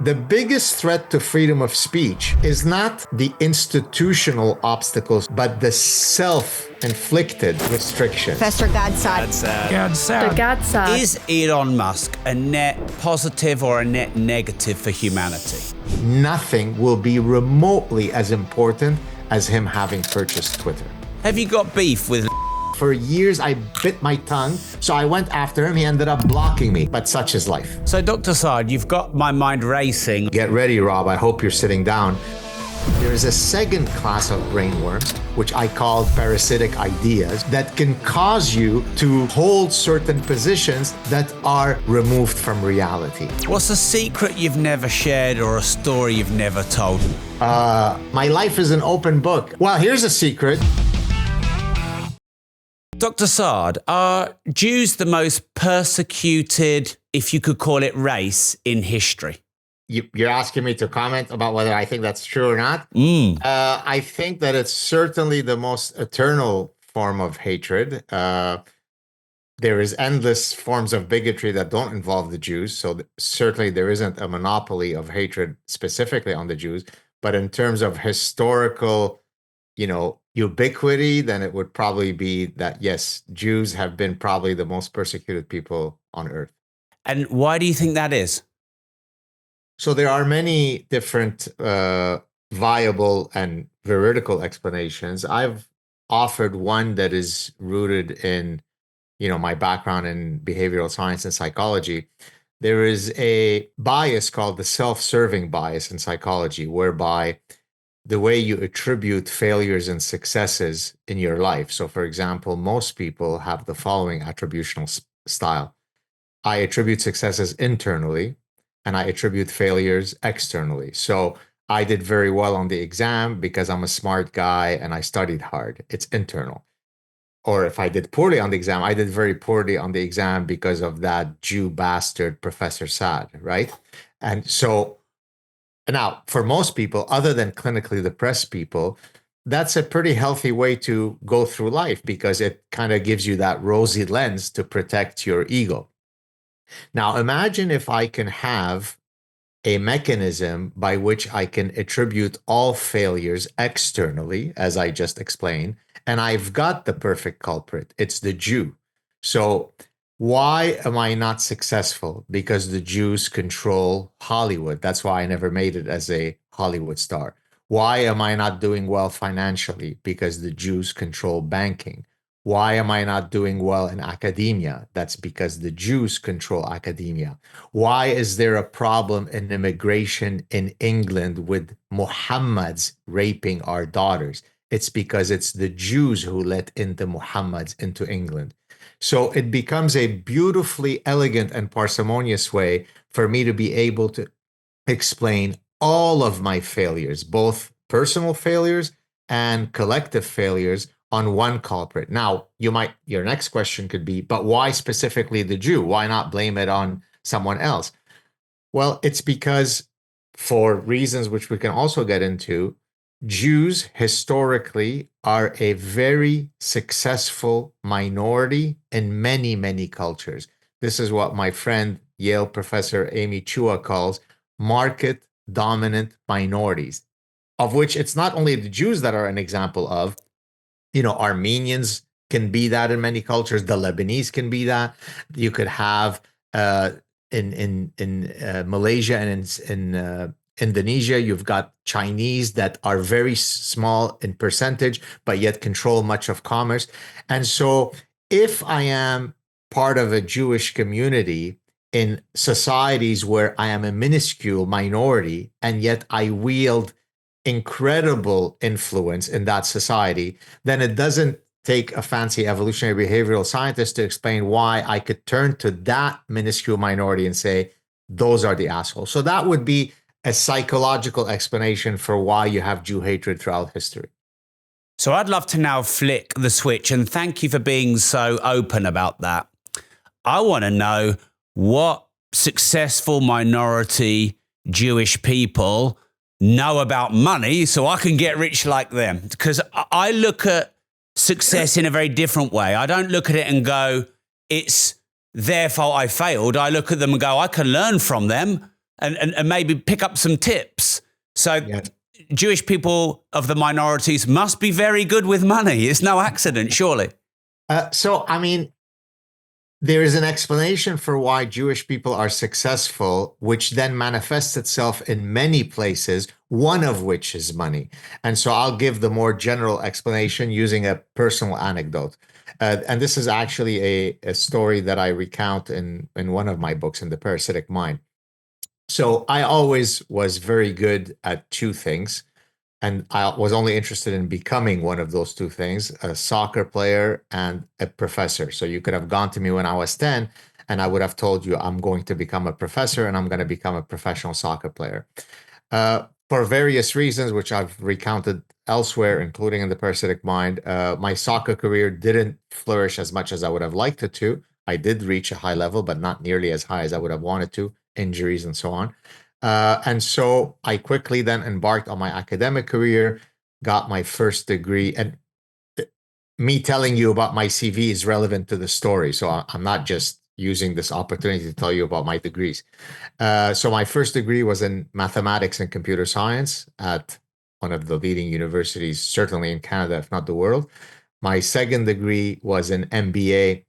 The biggest threat to freedom of speech is not the institutional obstacles, but the self-inflicted restrictions. Professor Saad. Saad. Is Elon Musk a net positive or a net negative for humanity? Nothing will be remotely as important as him having purchased Twitter. Have you got beef with? For years, I bit my tongue, so I went after him. He ended up blocking me, but such is life. So, Dr. Saad, you've got my mind racing. Get ready, Rob. I hope you're sitting down. There is a second class of brainworms, which I call parasitic ideas, that can cause you to hold certain positions that are removed from reality. What's a secret you've never shared or a story you've never told? My life is an open book. Well, here's a secret. Dr. Saad, are Jews the most persecuted, if you could call it, race in history? You're asking me to comment about whether I think that's true or not? I think that it's certainly the most eternal form of hatred. There is endless forms of bigotry that don't involve the Jews. So certainly there isn't a monopoly of hatred specifically on the Jews. But in terms of historical, ubiquity, then it would probably be that, yes, Jews have been probably the most persecuted people on earth. And why do you think that is? So there are many different viable and veridical explanations. I've offered one that is rooted in, my background in behavioral science and psychology. There is a bias called the self-serving bias in psychology, whereby the way you attribute failures and successes in your life. So, for example, most people have the following attributional style. I attribute successes internally, and I attribute failures externally. So I did very well on the exam because I'm a smart guy and I studied hard. It's internal. Or if I did poorly on the exam, I did very poorly on the exam because of that Jew bastard, Professor Saad, right? And so now, for most people, other than clinically depressed people, that's a pretty healthy way to go through life because it kind of gives you that rosy lens to protect your ego. Now, imagine if I can have a mechanism by which I can attribute all failures externally, as I just explained, and I've got the perfect culprit. It's the Jew. So why am I not successful? Because the Jews control Hollywood. That's why I never made it as a Hollywood star. Why am I not doing well financially? Because the Jews control banking. Why am I not doing well in academia? That's because the Jews control academia. Why is there a problem in immigration in England with Muhammads raping our daughters? It's because it's the Jews who let in the Muhammads into England. So it becomes a beautifully elegant and parsimonious way for me to be able to explain all of my failures, both personal failures and collective failures, on one culprit. Now, your next question could be, but why specifically the Jew? Why not blame it on someone else? Well, it's because, for reasons which we can also get into, Jews historically are a very successful minority in many, many cultures. This is what my friend, Yale professor Amy Chua, calls market dominant minorities, of which it's not only the Jews that are an example of. Armenians can be that in many cultures. The Lebanese can be that. You could have in Malaysia and in Indonesia, you've got Chinese that are very small in percentage, but yet control much of commerce. And so if I am part of a Jewish community in societies where I am a minuscule minority, and yet I wield incredible influence in that society, then it doesn't take a fancy evolutionary behavioral scientist to explain why I could turn to that minuscule minority and say, those are the assholes. So that would be a psychological explanation for why you have Jew hatred throughout history. So I'd love to now flick the switch, and thank you for being so open about that. I want to know what successful minority Jewish people know about money so I can get rich like them. Because I look at success in a very different way. I don't look at it and go, it's their fault I failed. I look at them and go, I can learn from them and maybe pick up some tips. So Yeah. Jewish people of the minorities must be very good with money. It's no accident, surely. There is an explanation for why Jewish people are successful, which then manifests itself in many places, one of which is money. And so I'll give the more general explanation using a personal anecdote. And this is actually a story that I recount in one of my books, in The Parasitic Mind. So I always was very good at two things. And I was only interested in becoming one of those two things, a soccer player and a professor. So you could have gone to me when I was 10 and I would have told you I'm going to become a professor and I'm going to become a professional soccer player. For various reasons, which I've recounted elsewhere, including in The Parasitic Mind, my soccer career didn't flourish as much as I would have liked it to. I did reach a high level, but not nearly as high as I would have wanted to, injuries and so on. And so I quickly then embarked on my academic career, got my first degree. And me telling you about my CV is relevant to the story. So I'm not just using this opportunity to tell you about my degrees. So my first degree was in mathematics and computer science at one of the leading universities, certainly in Canada, if not the world. My second degree was an MBA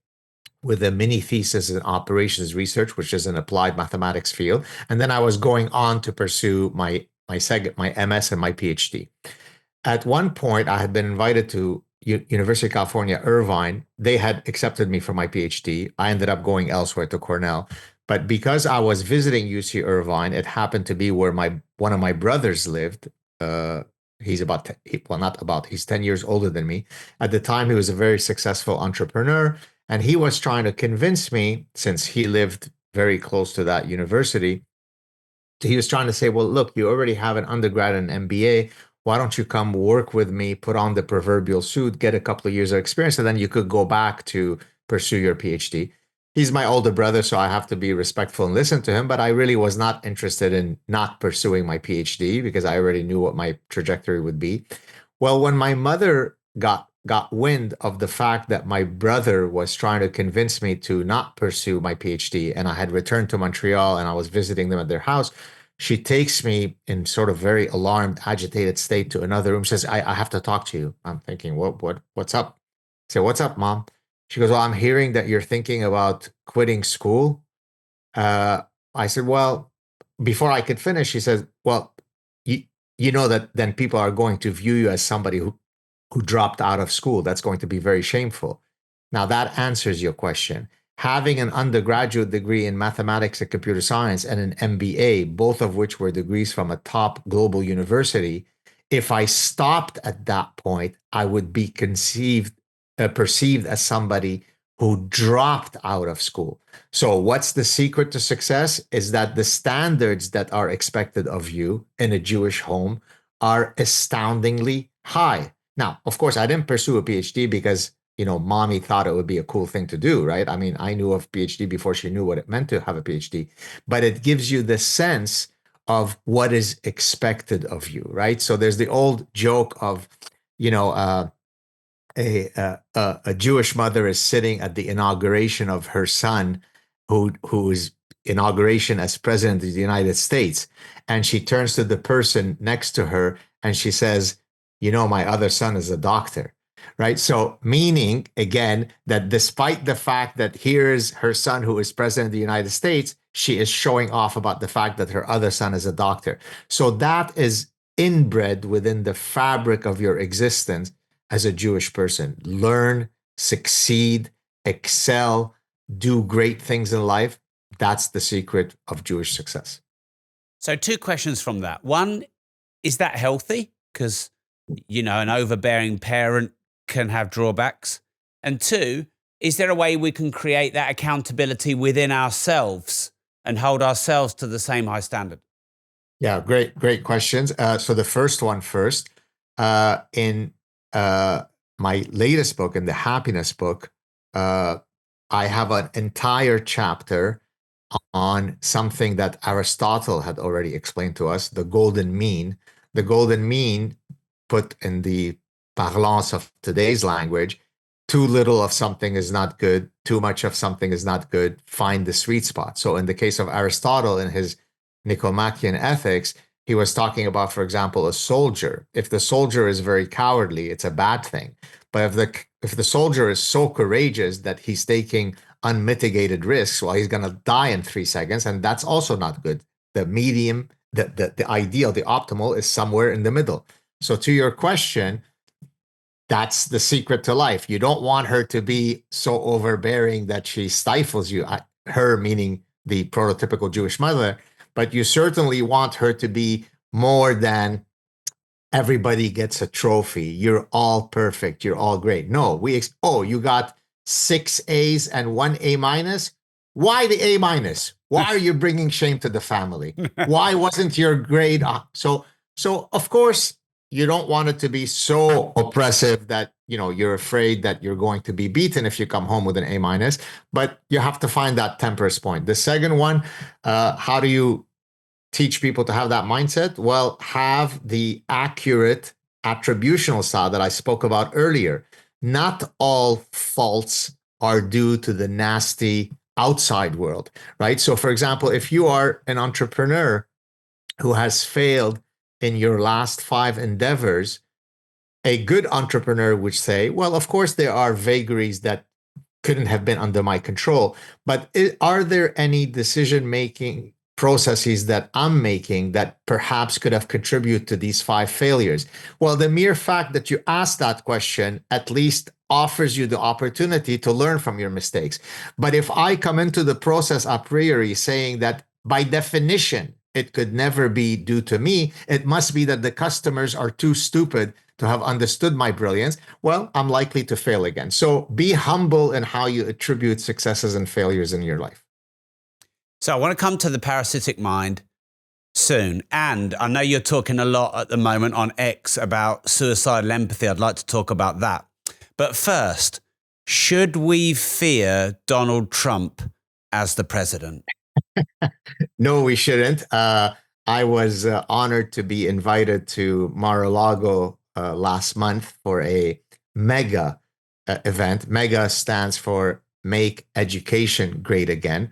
with a mini thesis in operations research, which is an applied mathematics field. And then I was going on to pursue my MS and my PhD. At one point, I had been invited to University of California, Irvine. They had accepted me for my PhD. I ended up going elsewhere to Cornell. But because I was visiting UC Irvine, it happened to be where one of my brothers lived. He's he's 10 years older than me. At the time, he was a very successful entrepreneur. And he was trying to convince me, since he lived very close to that university, he was trying to say, well, look, you already have an undergrad and MBA. Why don't you come work with me, put on the proverbial suit, get a couple of years of experience, and then you could go back to pursue your PhD. He's my older brother, so I have to be respectful and listen to him. But I really was not interested in not pursuing my PhD because I already knew what my trajectory would be. Well, when my mother got wind of the fact that my brother was trying to convince me to not pursue my PhD, and I had returned to Montreal and I was visiting them at their house, she takes me in sort of very alarmed, agitated state to another room, says, I have to talk to you. I'm thinking, what's up? I say, what's up, Mom? She goes, well, I'm hearing that you're thinking about quitting school. I said, well, before I could finish, she says, well, you know that then people are going to view you as somebody who dropped out of school. That's going to be very shameful. Now, that answers your question. Having an undergraduate degree in mathematics and computer science and an MBA, both of which were degrees from a top global university, if I stopped at that point, I would be perceived as somebody who dropped out of school. So what's the secret to success is that the standards that are expected of you in a Jewish home are astoundingly high. Now, of course, I didn't pursue a PhD because, mommy thought it would be a cool thing to do, right? I mean, I knew of PhD before she knew what it meant to have a PhD, but it gives you the sense of what is expected of you, right? So there's the old joke of, a Jewish mother is sitting at the inauguration of her son, whose inauguration as president of the United States, and she turns to the person next to her and she says, my other son is a doctor, right? So meaning, again, that despite the fact that here's her son who is president of the United States, she is showing off about the fact that her other son is a doctor. So that is inbred within the fabric of your existence as a Jewish person. Learn, succeed, excel, do great things in life. That's the secret of Jewish success. So 2 questions from that. One, is that healthy? Because an overbearing parent can have drawbacks. And 2, is there a way we can create that accountability within ourselves and hold ourselves to the same high standard? Yeah, great questions. So the first one first, in my latest book, in the happiness book, I have an entire chapter on something that Aristotle had already explained to us, the golden mean. The golden mean, put in the parlance of today's language, too little of something is not good, too much of something is not good, find the sweet spot. So in the case of Aristotle, in his Nicomachean Ethics, he was talking about, for example, a soldier. If the soldier is very cowardly, it's a bad thing. But if the soldier is so courageous that he's taking unmitigated risks, well, he's going to die in 3 seconds, and that's also not good. The medium, the ideal, the optimal is somewhere in the middle. So to your question, that's the secret to life. You don't want her to be so overbearing that she stifles you. Her meaning the prototypical Jewish mother, but you certainly want her to be more than everybody gets a trophy. You're all perfect. You're all great. No, you got 6 A's and 1 A minus. Why the A minus? Why are you bringing shame to the family? Why wasn't your grade up? So of course, you don't want it to be so oppressive that, you're afraid that you're going to be beaten if you come home with an A minus, but you have to find that temperance point. The second one, how do you teach people to have that mindset? Well, have the accurate attributional side that I spoke about earlier. Not all faults are due to the nasty outside world, right? So, for example, if you are an entrepreneur who has failed in your last 5 endeavors, a good entrepreneur would say, well, of course, there are vagaries that couldn't have been under my control, but are there any decision-making processes that I'm making that perhaps could have contributed to these 5 failures? Well, the mere fact that you ask that question at least offers you the opportunity to learn from your mistakes. But if I come into the process a priori saying that by definition, it could never be due to me, it must be that the customers are too stupid to have understood my brilliance, well, I'm likely to fail again. So be humble in how you attribute successes and failures in your life. So I want to come to the parasitic mind soon. And I know you're talking a lot at the moment on X about suicidal empathy. I'd like to talk about that. But first, should we fear Donald Trump as the president? No, we shouldn't. I was honored to be invited to Mar-a-Lago last month for a mega event. Mega stands for Make Education Great Again.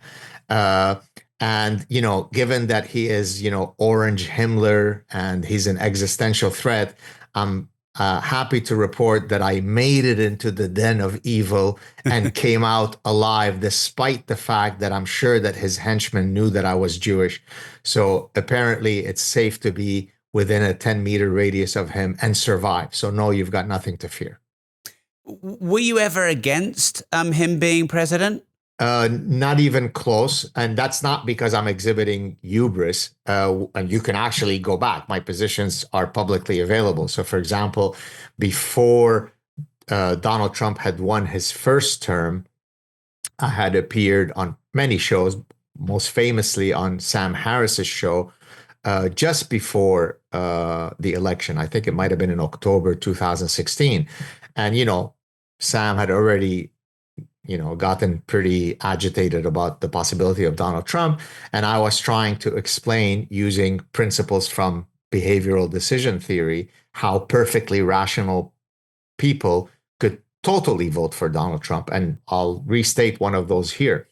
And, given that he is, Orange Himmler and he's an existential threat, I'm happy to report that I made it into the den of evil and came out alive, despite the fact that I'm sure that his henchmen knew that I was Jewish. So apparently it's safe to be within a 10-meter radius of him and survive. So no, you've got nothing to fear. Were you ever against him being president? Not even close. And that's not because I'm exhibiting hubris. And you can actually go back. My positions are publicly available. So, for example, before Donald Trump had won his first term, I had appeared on many shows, most famously on Sam Harris's show, just before the election. I think it might have been in October 2016. And, Sam had already gotten pretty agitated about the possibility of Donald Trump. And I was trying to explain, using principles from behavioral decision theory, how perfectly rational people could totally vote for Donald Trump. And I'll restate one of those here.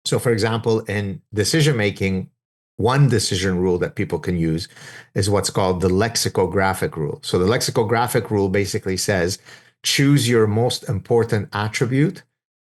So, for example, in decision making, one decision rule that people can use is what's called the lexicographic rule. So the lexicographic rule basically says, choose your most important attribute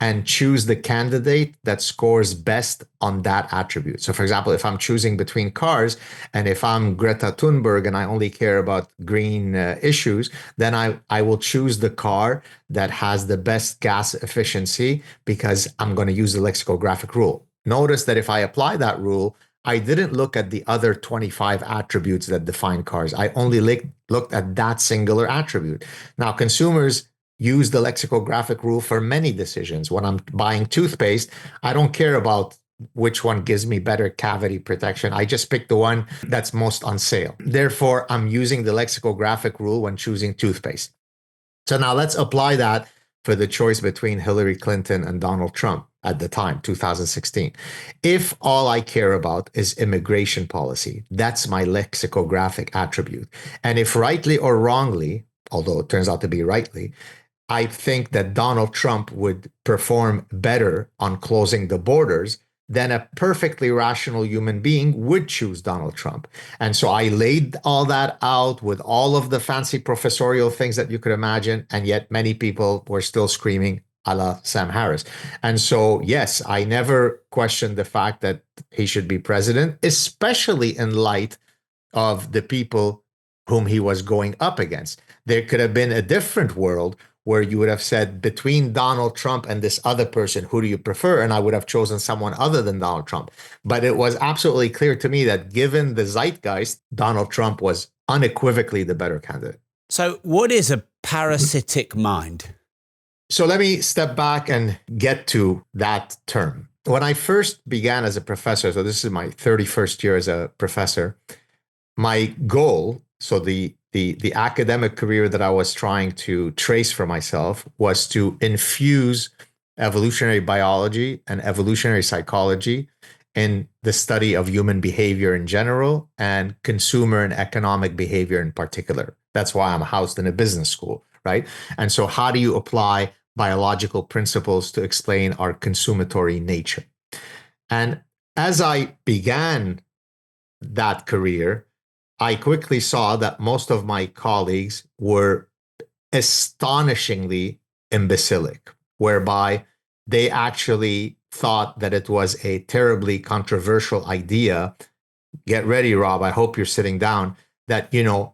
and choose the candidate that scores best on that attribute. So, for example, if I'm choosing between cars, and if I'm Greta Thunberg and I only care about green issues, then I will choose the car that has the best gas efficiency because I'm going to use the lexicographic rule. Notice that if I apply that rule, I didn't look at the other 25 attributes that define cars. I only looked at that singular attribute. Now, consumers use the lexicographic rule for many decisions. When I'm buying toothpaste, I don't care about which one gives me better cavity protection. I just pick the one that's most on sale. Therefore, I'm using the lexicographic rule when choosing toothpaste. So now let's apply that for the choice between Hillary Clinton and Donald Trump at the time, 2016. If all I care about is immigration policy, that's my lexicographic attribute. And if rightly or wrongly, although it turns out to be rightly, I think that Donald Trump would perform better on closing the borders, then a perfectly rational human being would choose Donald Trump. And so I laid all that out with all of the fancy professorial things that you could imagine. And yet many people were still screaming a la Sam Harris. And so, yes, I never questioned the fact that he should be president, especially in light of the people whom he was going up against. There could have been a different world where you would have said, between Donald Trump and this other person, who do you prefer? And I would have chosen someone other than Donald Trump. But it was absolutely clear to me that given the zeitgeist, Donald Trump was unequivocally the better candidate. So what is a parasitic mind? So let me step back and get to that term. When I first began as a professor, so this is my 31st year as a professor, my goal, so the academic career that I was trying to trace for myself, was to infuse evolutionary biology and evolutionary psychology in the study of human behavior in general and consumer and economic behavior in particular. That's why I'm housed in a business school, right? And so how do you apply biological principles to explain our consumatory nature? And as I began that career, I quickly saw that most of my colleagues were astonishingly imbecilic, whereby they actually thought that it was a terribly controversial idea. Get ready, Rob. I hope you're sitting down. That,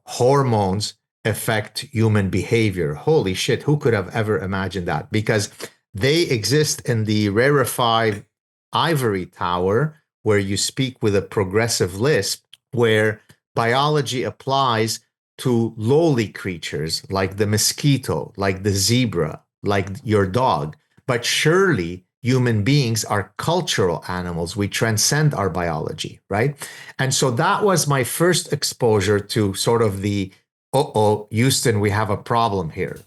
hormones affect human behavior. Holy shit, who could have ever imagined that? Because they exist in the rarefied ivory tower where you speak with a progressive lisp, where biology applies to lowly creatures like the mosquito, like the zebra, like your dog. But surely human beings are cultural animals. We transcend our biology, right? And so that was my first exposure to sort of the, Houston, we have a problem here.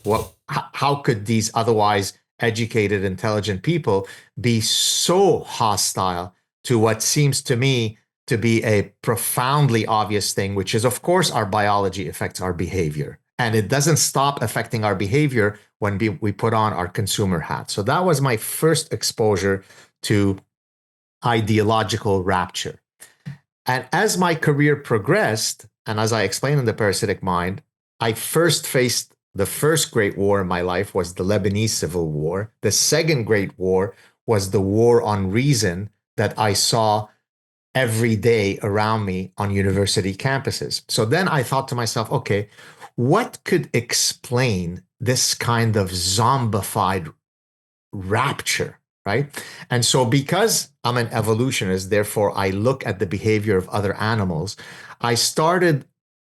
How could these otherwise educated, intelligent people be so hostile to what seems to me to be a profoundly obvious thing, which is, of course, our biology affects our behavior. And it doesn't stop affecting our behavior when we put on our consumer hat. So that was my first exposure to ideological rapture. And as my career progressed, and as I explained in The Parasitic Mind, I first faced the first great war in my life was the Lebanese Civil War. The second great war was the war on reason that I saw every day around me on university campuses. So then I thought to myself, okay, what could explain this kind of zombified rapture, right? And so because I'm an evolutionist, therefore I look at the behavior of other animals, I started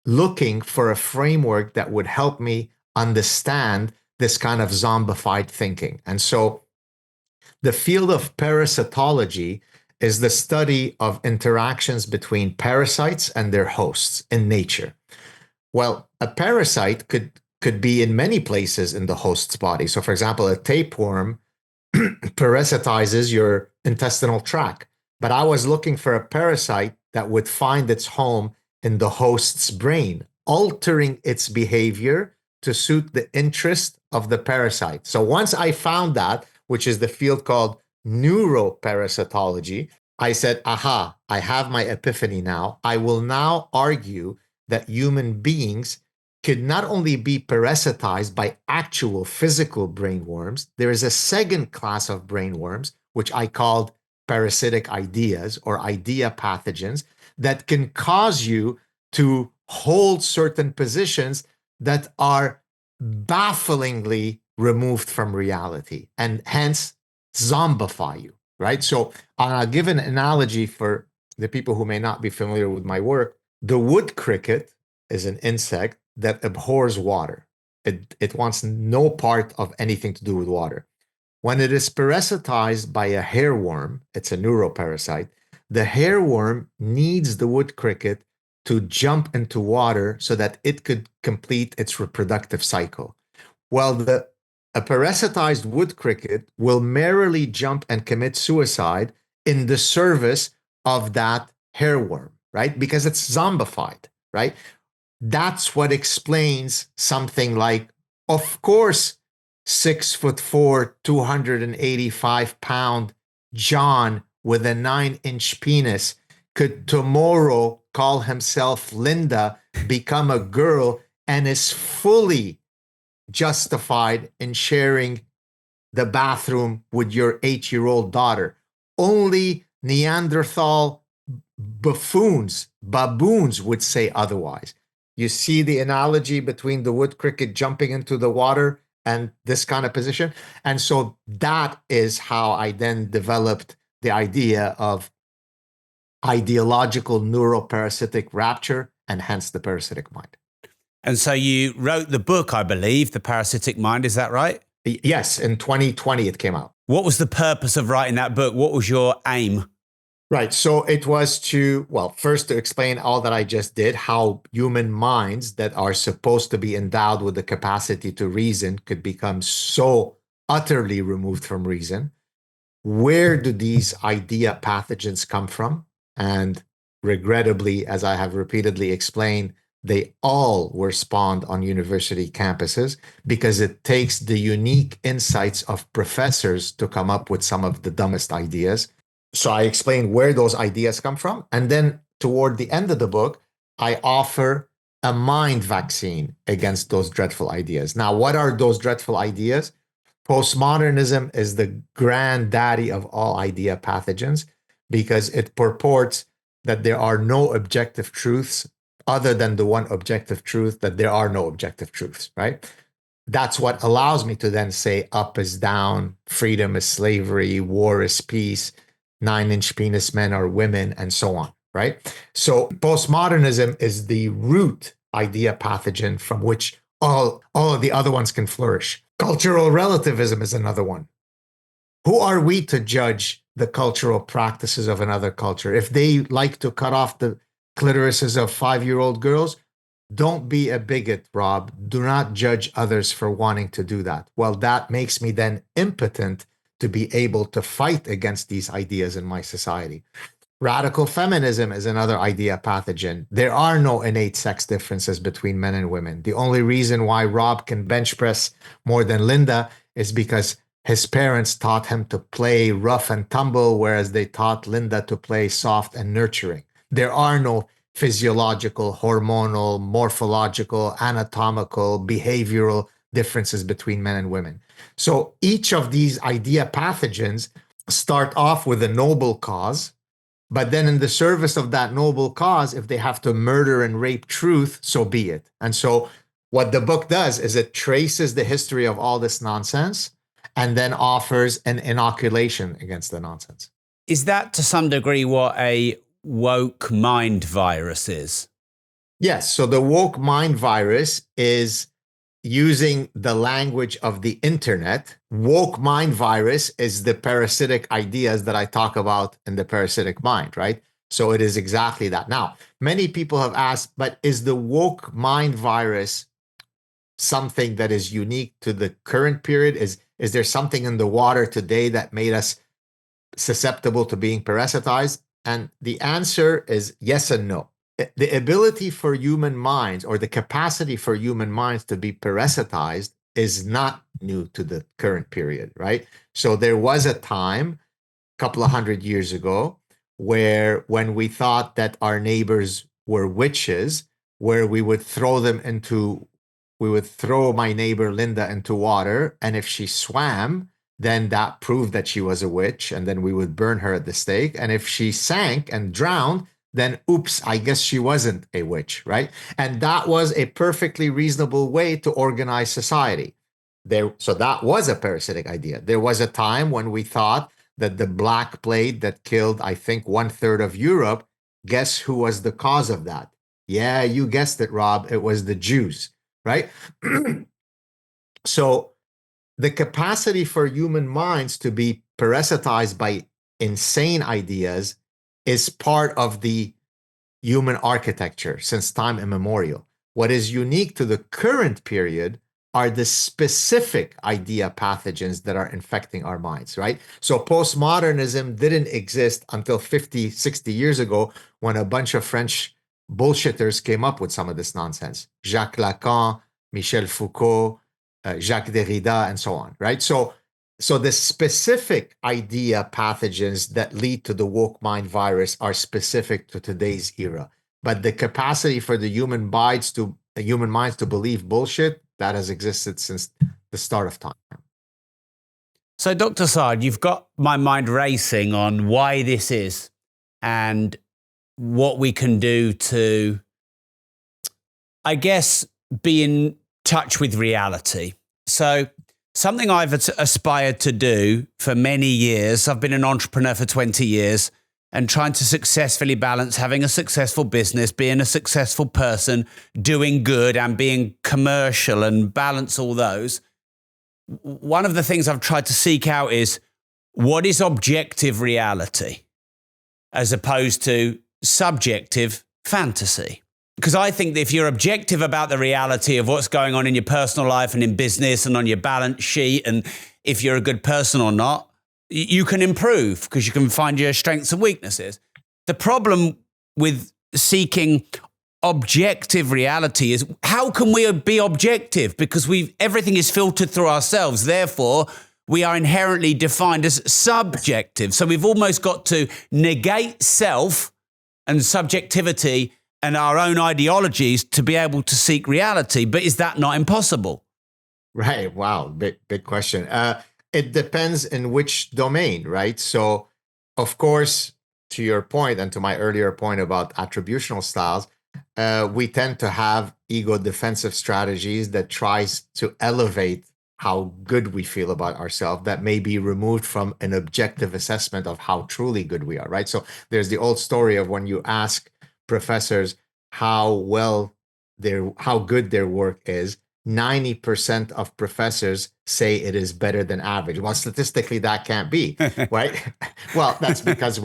looking for a framework that would help me understand this kind of zombified thinking. And so the field of parasitology is the study of interactions between parasites and their hosts in nature. Well, a parasite could be in many places in the host's body. So, for example, a tapeworm parasitizes your intestinal tract. But I was looking for a parasite that would find its home in the host's brain, altering its behavior to suit the interest of the parasite. So once I found that, which is the field called neuroparasitology, I said, aha, I have my epiphany now. I will now argue that human beings could not only be parasitized by actual physical brainworms, there is a second class of brainworms, which I called parasitic ideas or idea pathogens, that can cause you to hold certain positions that are bafflingly removed from reality and hence zombify you, right? So I'll give an analogy for the people who may not be familiar with my work. The wood cricket is an insect that abhors water. It wants no part of anything to do with water. When it is parasitized by a hairworm, it's a neuroparasite, the hairworm needs the wood cricket to jump into water so that it could complete its reproductive cycle. Well, a parasitized wood cricket will merrily jump and commit suicide in the service of that hairworm, right? Because it's zombified, right? That's what explains something like, of course, 6'4", 285-pound John with a 9-inch penis could tomorrow call himself Linda, become a girl, and is fully justified in sharing the bathroom with your 8-year-old daughter. Only Neanderthal baboons would say otherwise. You see the analogy between the wood cricket jumping into the water and this kind of position? And so that is how I then developed the idea of ideological neuroparasitic rapture, and hence the parasitic mind. And so you wrote the book, I believe, The Parasitic Mind. Is that right? Yes, in 2020 it came out. What was the purpose of writing that book? What was your aim? Right. So it was to, well, first to explain all that I just did, how human minds that are supposed to be endowed with the capacity to reason could become so utterly removed from reason. Where do these idea pathogens come from? And regrettably, as I have repeatedly explained, they all were spawned on university campuses because it takes the unique insights of professors to come up with some of the dumbest ideas. So I explain where those ideas come from. And then toward the end of the book, I offer a mind vaccine against those dreadful ideas. Now, what are those dreadful ideas? Postmodernism is the granddaddy of all idea pathogens because it purports that there are no objective truths other than the one objective truth, that there are no objective truths, right? That's what allows me to then say up is down, freedom is slavery, war is peace, 9-inch penis men are women, and so on, right? So postmodernism is the root idea pathogen from which all of the other ones can flourish. Cultural relativism is another one. Who are we to judge the cultural practices of another culture? If they like to cut off the clitorises of 5-year-old girls, don't be a bigot, Rob. Do not judge others for wanting to do that. Well, that makes me then impotent to be able to fight against these ideas in my society. Radical feminism is another idea pathogen. There are no innate sex differences between men and women. The only reason why Rob can bench press more than Linda is because his parents taught him to play rough and tumble, whereas they taught Linda to play soft and nurturing. There are no physiological, hormonal, morphological, anatomical, behavioral differences between men and women. So each of these idea pathogens start off with a noble cause, but then in the service of that noble cause, if they have to murder and rape truth, so be it. And so what the book does is it traces the history of all this nonsense and then offers an inoculation against the nonsense. Is that to some degree what a woke mind virus is? Yes. So the woke mind virus is using the language of the internet. Woke mind virus is the parasitic ideas that I talk about in the parasitic mind, right? So it is exactly that. Now, many people have asked, but is the woke mind virus something that is unique to the current period? Is there something in the water today that made us susceptible to being parasitized? And the answer is yes and no. The ability for human minds, or the capacity for human minds to be parasitized, is not new to the current period, right? So there was a time, a couple of 100 years ago, where when we thought that our neighbors were witches, where we would throw my neighbor Linda into water, and if she swam, then that proved that she was a witch, and then we would burn her at the stake. And if she sank and drowned, then oops, I guess she wasn't a witch, right? And that was a perfectly reasonable way to organize society. So that was a parasitic idea. There was a time when we thought that the Black Plague that killed, I think, 1/3 of Europe, guess who was the cause of that? Yeah, you guessed it, Rob. It was the Jews, right? So the capacity for human minds to be parasitized by insane ideas is part of the human architecture since time immemorial. What is unique to the current period are the specific idea pathogens that are infecting our minds, right? So postmodernism didn't exist until 50, 60 years ago when a bunch of French bullshitters came up with some of this nonsense. Jacques Lacan, Michel Foucault, Jacques Derrida, and so on, right? So So the specific idea pathogens that lead to the woke mind virus are specific to today's era. But the capacity for the human minds to believe bullshit, that has existed since the start of time. So, Dr. Saad, you've got my mind racing on why this is and what we can do to, I guess, be in touch with reality. So, something I've aspired to do for many years, I've been an entrepreneur for 20 years and trying to successfully balance having a successful business, being a successful person, doing good and being commercial and balance all those. One of the things I've tried to seek out is what is objective reality as opposed to subjective fantasy. Because I think that if you're objective about the reality of what's going on in your personal life and in business and on your balance sheet, and if you're a good person or not, you can improve because you can find your strengths and weaknesses. The problem with seeking objective reality is how can we be objective? Because everything is filtered through ourselves. Therefore, we are inherently defined as subjective. So we've almost got to negate self and subjectivity and our own ideologies to be able to seek reality. But is that not impossible? Right. Wow. Big question. It depends in which domain, right? So, of course, to your point and to my earlier point about attributional styles, we tend to have ego defensive strategies that tries to elevate how good we feel about ourselves that may be removed from an objective assessment of how truly good we are, right? So there's the old story of when you ask professors how good their work is, 90% of professors say it is better than average. Well, statistically, that can't be, right? Well, that's because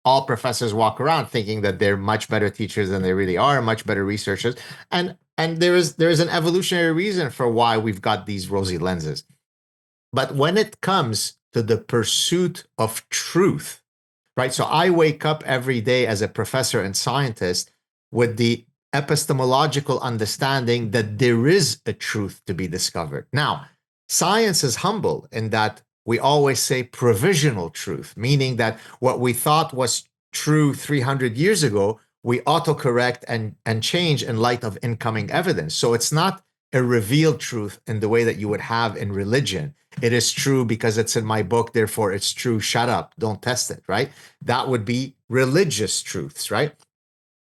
all professors walk around thinking that they're much better teachers than they really are, much better researchers. And there is an evolutionary reason for why we've got these rosy lenses. But when it comes to the pursuit of truth, right? So I wake up every day as a professor and scientist with the epistemological understanding that there is a truth to be discovered. Now, science is humble in that we always say provisional truth, meaning that what we thought was true 300 years ago, we autocorrect and change in light of incoming evidence. So it's not a revealed truth in the way that you would have in religion. It is true because it's in my book, therefore it's true. Shut up, don't test it, right? That would be religious truths, right?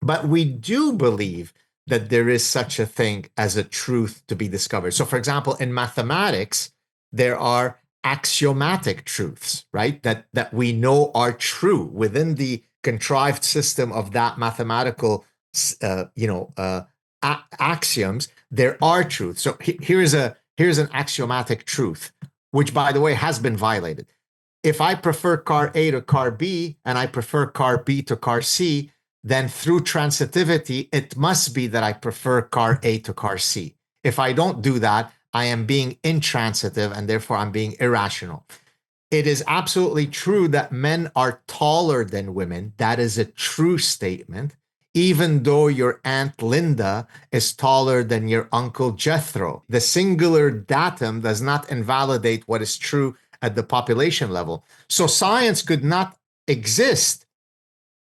But we do believe that there is such a thing as a truth to be discovered. So, for example, in mathematics, there are axiomatic truths, right? That we know are true within the contrived system of that mathematical, axioms. There are truths. So here's an axiomatic truth, which, by the way, has been violated. If I prefer car A to car B and I prefer car B to car C, then through transitivity, it must be that I prefer car A to car C. If I don't do that, I am being intransitive and therefore I'm being irrational. It is absolutely true that men are taller than women. That is a true statement, even though your Aunt Linda is taller than your Uncle Jethro. The singular datum does not invalidate what is true at the population level. So science could not exist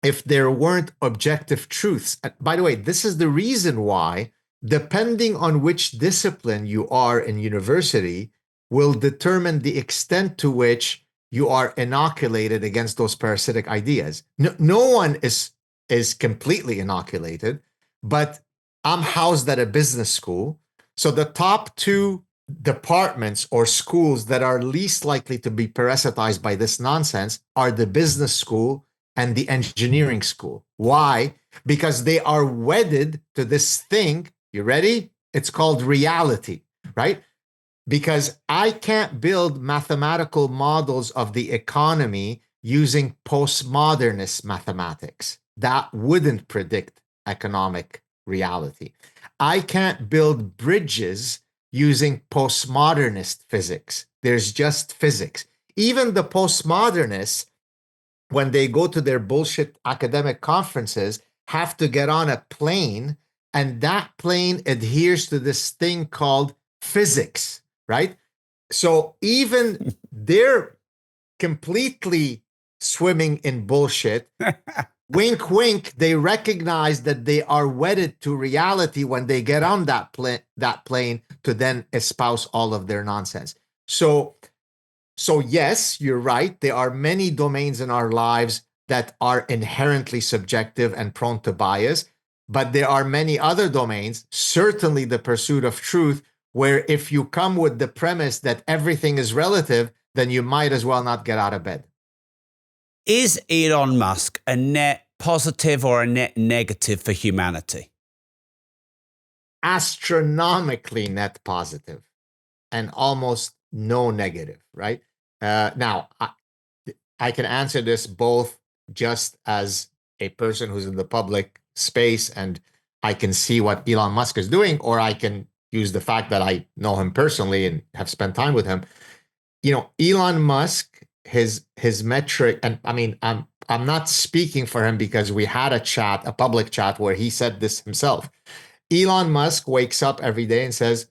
if there weren't objective truths. By the way, this is the reason why, depending on which discipline you are in university, will determine the extent to which you are inoculated against those parasitic ideas. No one is completely inoculated, but I'm housed at a business school. So the top two departments or schools that are least likely to be parasitized by this nonsense are the business school and the engineering school. Why? Because they are wedded to this thing. You ready? It's called reality, right? Because I can't build mathematical models of the economy using postmodernist mathematics. That wouldn't predict economic reality. I can't build bridges using postmodernist physics. There's just physics. Even the postmodernists, when they go to their bullshit academic conferences, have to get on a plane, and that plane adheres to this thing called physics, right? So even they're completely swimming in bullshit. Wink, wink. They recognize that they are wedded to reality when they get on that plane to then espouse all of their nonsense. So yes, you're right. There are many domains in our lives that are inherently subjective and prone to bias, but there are many other domains, certainly the pursuit of truth, where if you come with the premise that everything is relative, then you might as well not get out of bed. Is Elon Musk a net positive or a net negative for humanity? Astronomically net positive and almost no negative, right? Now, I can answer this both just as a person who's in the public space and I can see what Elon Musk is doing, or I can use the fact that I know him personally and have spent time with him. Elon Musk, his metric, and I mean, I'm not speaking for him because we had a public chat where he said this himself. Elon Musk wakes up every day and says,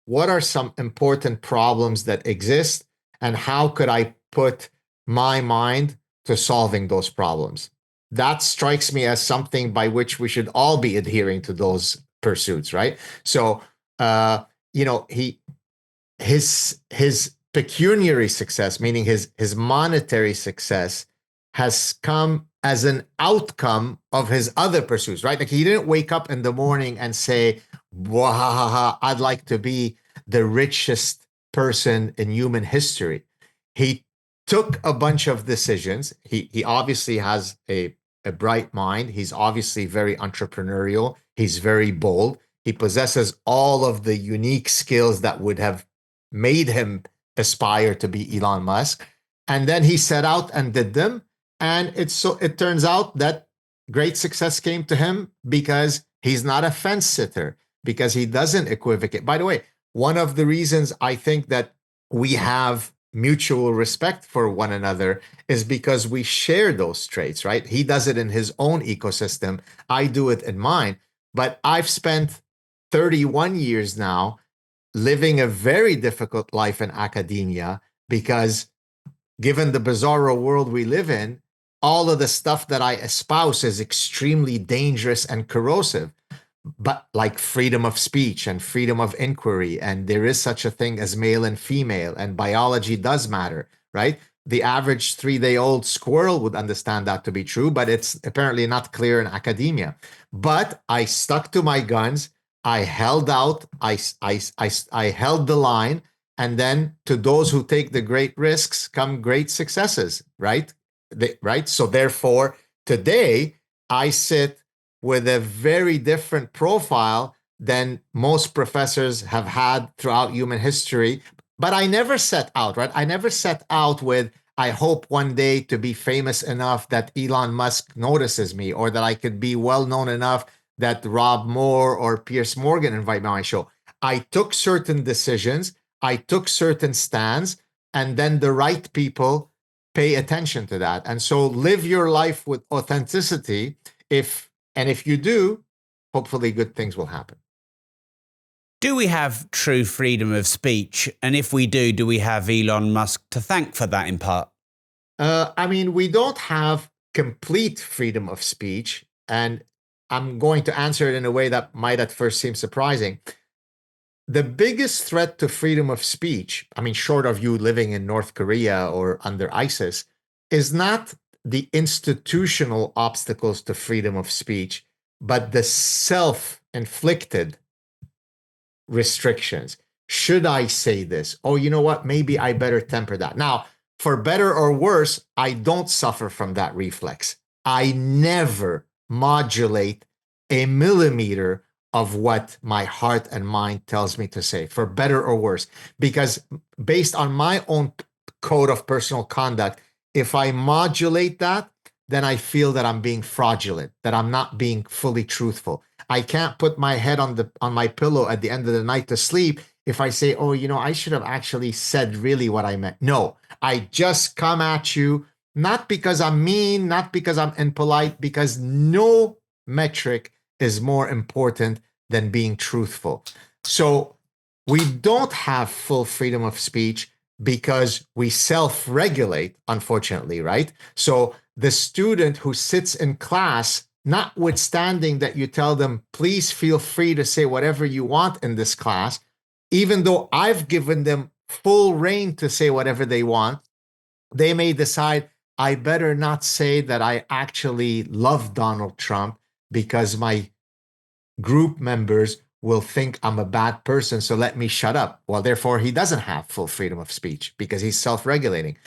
what are some important problems that exist and how could I put my mind to solving those problems? That strikes me as something by which we should all be adhering to those pursuits, right? So, his pecuniary success, meaning his monetary success, has come as an outcome of his other pursuits, right? Like he didn't wake up in the morning and say, "Wahaha, I'd like to be the richest person in human history." He took a bunch of decisions. He obviously has a bright mind. He's obviously very entrepreneurial. He's very bold. He possesses all of the unique skills that would have made him aspire to be Elon Musk. And then he set out and did them. And it turns out that great success came to him because he's not a fence sitter, because he doesn't equivocate. By the way, one of the reasons I think that we have mutual respect for one another is because we share those traits, right? He does it in his own ecosystem. I do it in mine. But I've spent 31 years now living a very difficult life in academia because given the bizarro world we live in, all of the stuff that I espouse is extremely dangerous and corrosive. But like freedom of speech and freedom of inquiry, and there is such a thing as male and female, and biology does matter, right? The average 3-day-old squirrel would understand that to be true, but it's apparently not clear in academia. But I stuck to my guns. I held out. I held the line. And then to those who take the great risks come great successes, right? Right. So therefore, today I sit with a very different profile than most professors have had throughout human history. But I never set out, right? I never set out with, I hope one day to be famous enough that Elon Musk notices me, or that I could be well known enough that Rob Moore or Piers Morgan invite me on my show. I took certain decisions, I took certain stands, and then the right people pay attention to that. And so live your life with authenticity. If you do, hopefully good things will happen. Do we have true freedom of speech? And if we do we have Elon Musk to thank for that in part? I mean, we don't have complete freedom of speech. And I'm going to answer it in a way that might at first seem surprising. The biggest threat to freedom of speech, I mean, short of you living in North Korea or under ISIS, is not the institutional obstacles to freedom of speech, but the self-inflicted restrictions. Should I say this? Oh, you know what? Maybe I better temper that. Now, for better or worse, I don't suffer from that reflex. I never modulate a millimeter of what my heart and mind tells me to say, for better or worse, because based on my own code of personal conduct, if I modulate that, then I feel that I'm being fraudulent, that I'm not being fully truthful. I can't put my head on my pillow at the end of the night to sleep if I say, oh, you know, I should have actually said really what I meant. No, I just come at you, not because I'm mean, not because I'm impolite, because no metric is more important than being truthful. So we don't have full freedom of speech, because we self-regulate, unfortunately, right? So the student who sits in class, notwithstanding that you tell them, please feel free to say whatever you want in this class, even though I've given them full reign to say whatever they want, they may decide, I better not say that I actually love Donald Trump because my group members will think I'm a bad person, so let me shut up. Well, therefore, he doesn't have full freedom of speech because he's self-regulating.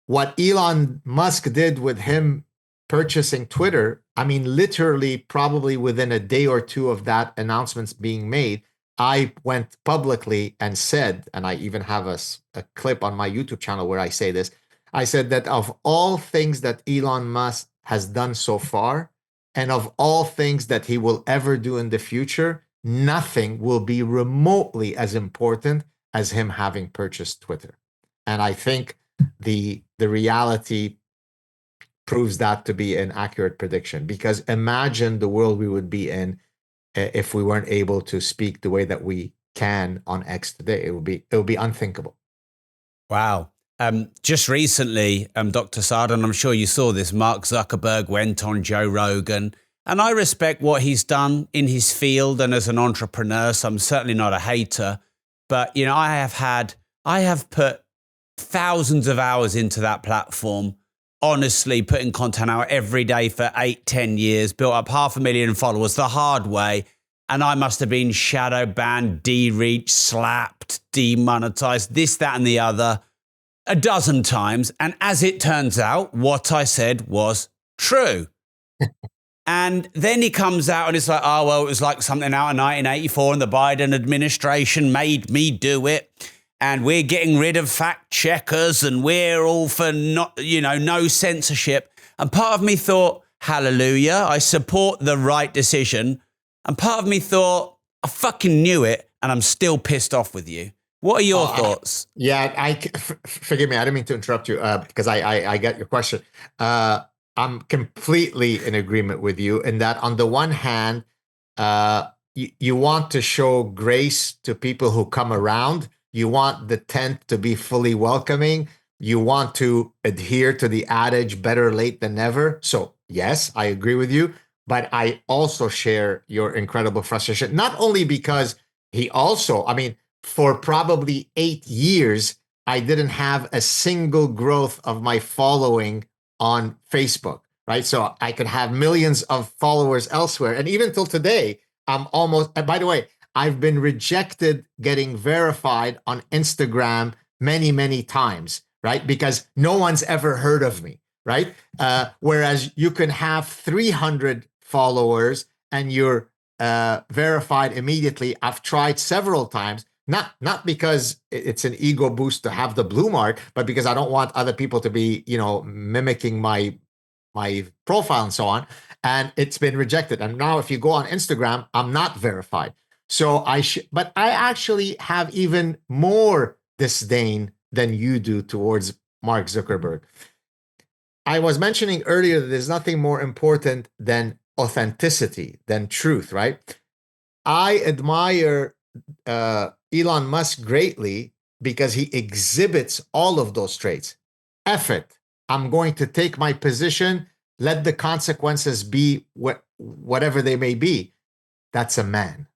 What Elon Musk did with him purchasing Twitter, I mean, literally, probably within a day or two of that announcements being made, I went publicly and said, and I even have a clip on my YouTube channel where I say this, I said that of all things that Elon Musk has done so far, and of all things that he will ever do in the future, nothing will be remotely as important as him having purchased Twitter. And I think the reality proves that to be an accurate prediction, because imagine the world we would be in if we weren't able to speak the way that we can on X today. It would be unthinkable. Wow. Just recently, Dr. Saad, and I'm sure you saw this, Mark Zuckerberg went on Joe Rogan, and I respect what he's done in his field and as an entrepreneur, so I'm certainly not a hater. But, you know, I have put thousands of hours into that platform, honestly putting content out every day for 8-10 years, built up 500,000 followers the hard way. And I must have been shadow banned, de-reached, slapped, demonetized, this, that, and the other a dozen times. And as it turns out, what I said was true. And then he comes out and it's like, oh, well, it was like something out in 1984 and the Biden administration made me do it. And we're getting rid of fact checkers and we're all for no censorship. And part of me thought, hallelujah, I support the right decision. And part of me thought, I fucking knew it and I'm still pissed off with you. What are your thoughts? Forgive me, I didn't mean to interrupt you because I get your question. I'm completely in agreement with you in that on the one hand, you want to show grace to people who come around. You want the tent to be fully welcoming. You want to adhere to the adage, better late than never. So yes, I agree with you, but I also share your incredible frustration, not only because for probably 8 years, I didn't have a single growth of my following on Facebook, right? So I could have millions of followers elsewhere. And even till today, I'm almost, and by the way, I've been rejected getting verified on Instagram many, many times, right? Because no one's ever heard of me, right? Whereas you can have 300 followers and you're verified immediately. I've tried several times, not because it's an ego boost to have the blue mark, but because I don't want other people to be, mimicking my profile and so on. And it's been rejected. And now if you go on Instagram, I'm not verified. So but I actually have even more disdain than you do towards Mark Zuckerberg. I was mentioning earlier that there's nothing more important than authenticity, than truth, right? I admire Elon Musk greatly because he exhibits all of those traits. Effort. I'm going to take my position, let the consequences be whatever they may be. That's a man.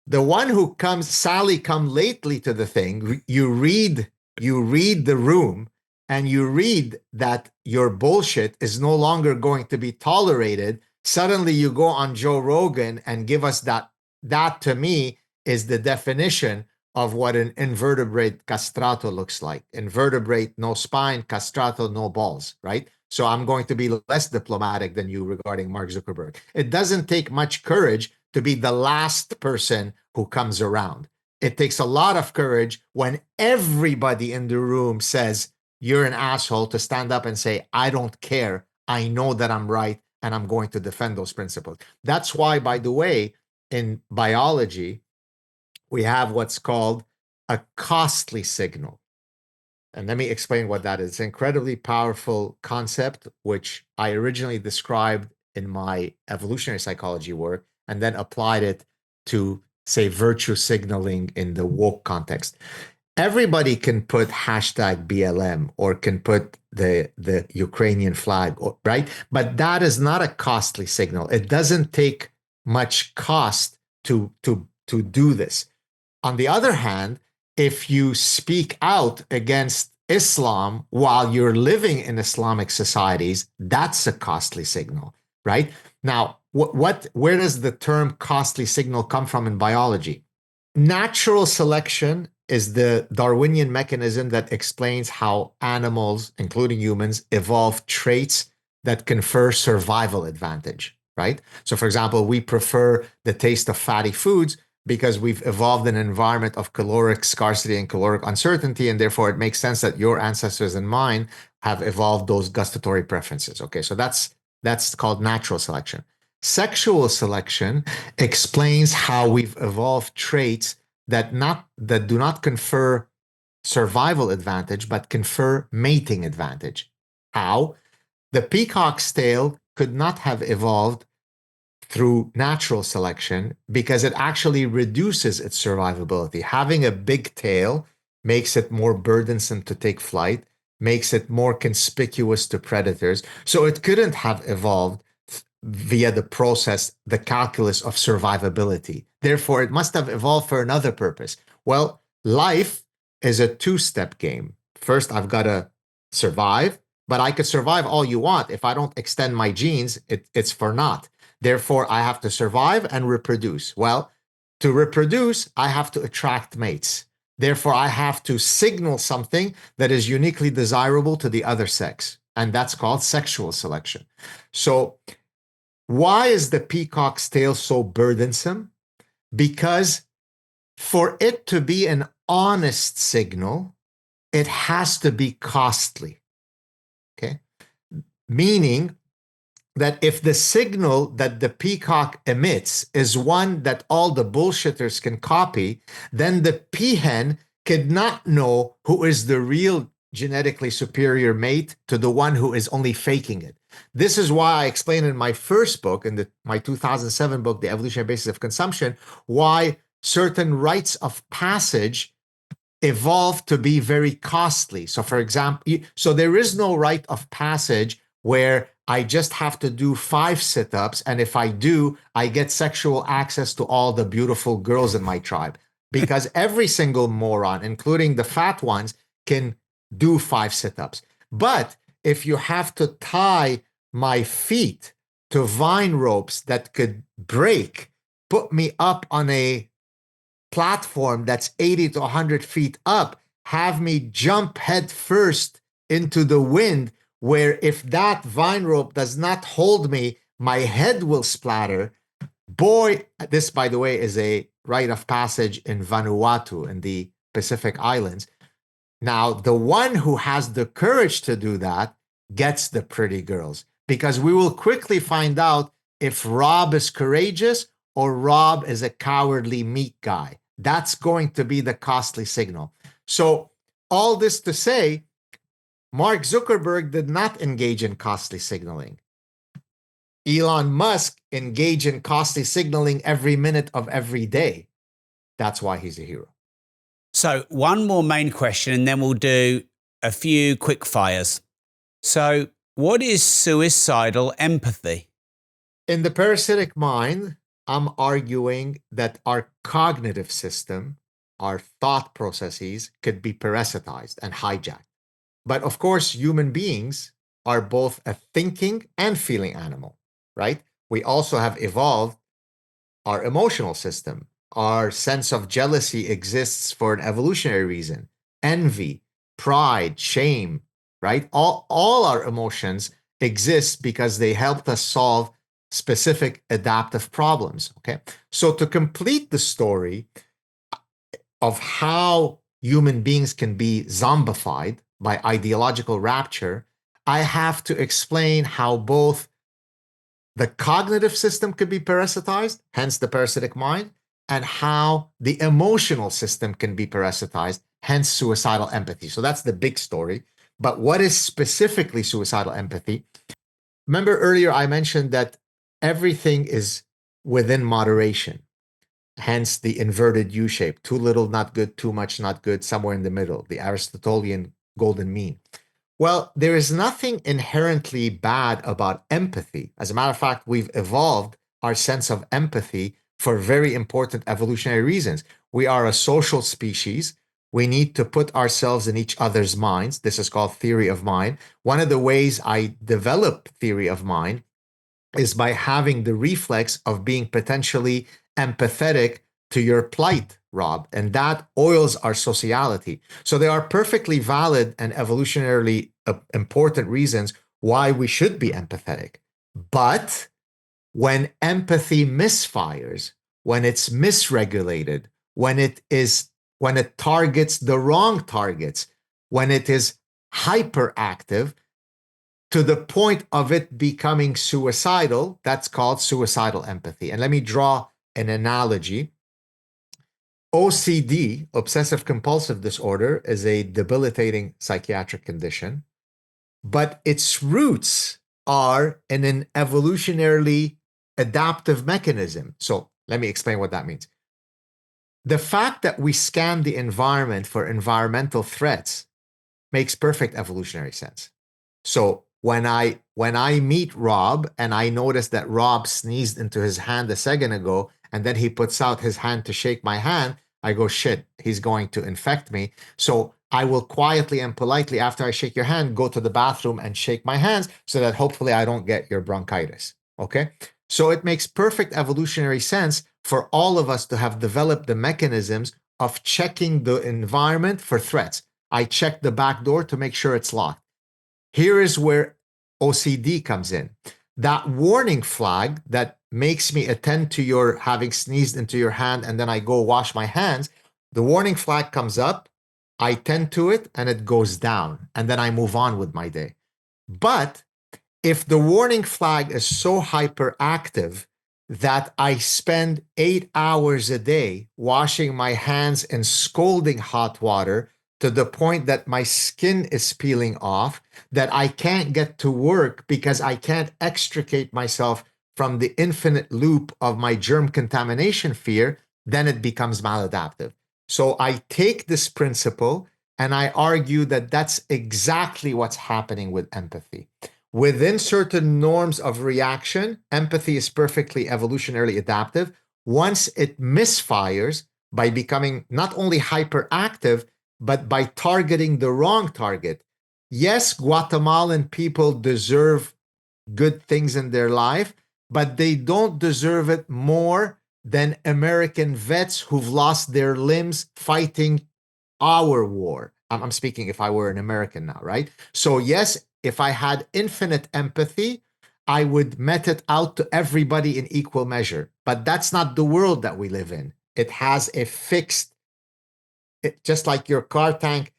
The one who Sally come lately to the thing, you read the room and you read that your bullshit is no longer going to be tolerated. Suddenly you go on Joe Rogan and give us that. That to me is the definition of what an invertebrate castrato looks like. Invertebrate, no spine, castrato, no balls, right? So I'm going to be less diplomatic than you regarding Mark Zuckerberg. It doesn't take much courage to be the last person who comes around. It takes a lot of courage when everybody in the room says, you're an asshole, to stand up and say, I don't care. I know that I'm right and I'm going to defend those principles. That's why, by the way, in biology, we have what's called a costly signal. And let me explain what that is. It's an incredibly powerful concept, which I originally described in my evolutionary psychology work and then applied it to, say, virtue signaling in the woke context. everybody can put hashtag BLM or can put the Ukrainian flag, right? But that is not a costly signal. It doesn't take much cost to do this. On the other hand, if you speak out against Islam while you're living in Islamic societies, that's a costly signal, right? Now, where does the term costly signal come from in biology? Natural selection is the Darwinian mechanism that explains how animals, including humans, evolve traits that confer survival advantage, right? So, for example, we prefer the taste of fatty foods because we've evolved in an environment of caloric scarcity and caloric uncertainty, and therefore it makes sense that your ancestors and mine have evolved those gustatory preferences. Okay, so that's called natural selection. Sexual selection explains how we've evolved traits that do not confer survival advantage, but confer mating advantage. How? The peacock's tail could not have evolved through natural selection because it actually reduces its survivability. Having a big tail makes it more burdensome to take flight, makes it more conspicuous to predators. So it couldn't have evolved via the process, the calculus of survivability. Therefore, it must have evolved for another purpose. Well, life is a two-step game. First, I've got to survive, but I could survive all you want. If I don't extend my genes, it's for naught. Therefore, I have to survive and reproduce. Well, to reproduce, I have to attract mates. Therefore, I have to signal something that is uniquely desirable to the other sex. And that's called sexual selection. So, why is the peacock's tail so burdensome? Because for it to be an honest signal, it has to be costly. Okay? Meaning that if the signal that the peacock emits is one that all the bullshitters can copy, then the peahen could not know who is the real genetically superior mate to the one who is only faking it. This is why I explained in my first book, in my 2007 book, The Evolutionary Basis of Consumption, why certain rites of passage evolved to be very costly. So, for example, so there is no rite of passage where I just have to do 5 sit-ups, and if I do, I get sexual access to all the beautiful girls in my tribe. Because every single moron, including the fat ones, can do 5 sit-ups. But if you have to tie my feet to vine ropes that could break, put me up on a platform that's 80 to 100 feet up, have me jump head first into the wind, where if that vine rope does not hold me, my head will splatter. Boy, this, by the way, is a rite of passage in Vanuatu in the Pacific Islands. Now, the one who has the courage to do that gets the pretty girls, because we will quickly find out if Rob is courageous or Rob is a cowardly meek guy. That's going to be the costly signal. So all this to say, Mark Zuckerberg did not engage in costly signaling. Elon Musk engaged in costly signaling every minute of every day. That's why he's a hero. So one more main question, and then we'll do a few quick fires. So what is suicidal empathy? In the parasitic mind, I'm arguing that our cognitive system, our thought processes, could be parasitized and hijacked. But of course, human beings are both a thinking and feeling animal, right? We also have evolved our emotional system. Our sense of jealousy exists for an evolutionary reason. Envy, pride, shame, right? All our emotions exist because they helped us solve specific adaptive problems, okay? So to complete the story of how human beings can be zombified by ideological rapture, I have to explain how both the cognitive system could be parasitized, hence the parasitic mind, and how the emotional system can be parasitized, hence suicidal empathy. So that's the big story. But what is specifically suicidal empathy? Remember earlier I mentioned that everything is within moderation. hence the inverted U shape. Too little, not good, too much, not good, somewhere in the middle, the Aristotelian golden mean. Well, there is nothing inherently bad about empathy. As a matter of fact, we've evolved our sense of empathy for very important evolutionary reasons. We are a social species. We need to put ourselves in each other's minds. This is called theory of mind. One of the ways I develop theory of mind is by having the reflex of being potentially empathetic to your plight, Rob, and that oils our sociality. So there are perfectly valid and evolutionarily important reasons why we should be empathetic. But when empathy misfires, when it's misregulated, when it targets the wrong targets, when it is hyperactive, to the point of it becoming suicidal, that's called suicidal empathy. And let me draw an analogy. OCD, obsessive compulsive disorder, is a debilitating psychiatric condition, but its roots are in an evolutionarily adaptive mechanism. So let me explain what that means. The fact that we scan the environment for environmental threats makes perfect evolutionary sense. So when I meet Rob and I notice that Rob sneezed into his hand a second ago, and then he puts out his hand to shake my hand, I go, shit, he's going to infect me. So I will quietly and politely, after I shake your hand, go to the bathroom and shake my hands so that hopefully I don't get your bronchitis. Okay? So it makes perfect evolutionary sense for all of us to have developed the mechanisms of checking the environment for threats. I check the back door to make sure it's locked. Here is where OCD comes in. That warning flag that makes me attend to your having sneezed into your hand and then I go wash my hands, the warning flag comes up, I tend to it, and it goes down, and then I move on with my day. But if the warning flag is so hyperactive that I spend 8 hours a day washing my hands in scalding hot water to the point that my skin is peeling off, that I can't get to work because I can't extricate myself from the infinite loop of my germ contamination fear, then it becomes maladaptive. So I take this principle and I argue that that's exactly what's happening with empathy. Within certain norms of reaction, empathy is perfectly evolutionarily adaptive. Once it misfires by becoming not only hyperactive, but by targeting the wrong target. Yes, Guatemalan people deserve good things in their life, but they don't deserve it more than American vets who've lost their limbs fighting our war. I'm speaking if I were an American now, right? So yes, if I had infinite empathy, I would met it out to everybody in equal measure. But that's not the world that we live in. It has a fixed, just like your car tank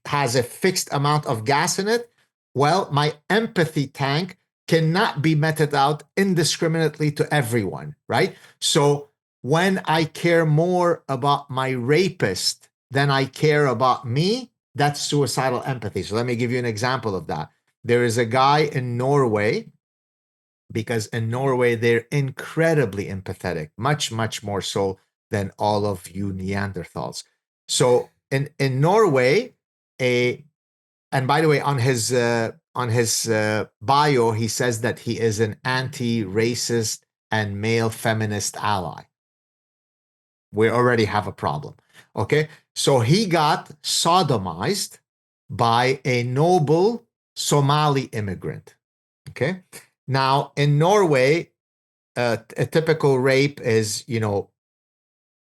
has a fixed amount of gas in it. Well, my empathy tank cannot be meted out indiscriminately to everyone, right? So when I care more about my rapist than I care about me, that's suicidal empathy. So let me give you an example of that. There is a guy in Norway, because in Norway, they're incredibly empathetic, much, much more so than all of you Neanderthals. So in Norway, and by the way, on his bio, he says that he is an anti-racist and male feminist ally. We already have a problem. Okay, so he got sodomized by a noble Somali immigrant. Okay, now in Norway, a typical rape is,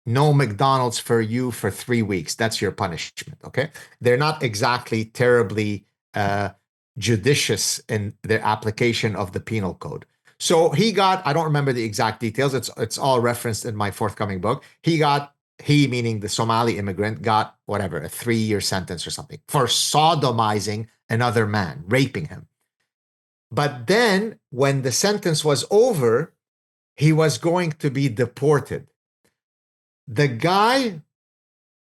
no McDonald's for you for 3 weeks. That's your punishment, okay? They're not exactly terribly judicious in their application of the penal code. So he got, I don't remember the exact details. It's all referenced in my forthcoming book. He meaning the Somali immigrant, got whatever, a 3-year sentence or something for sodomizing another man, raping him. But then when the sentence was over, he was going to be deported. The guy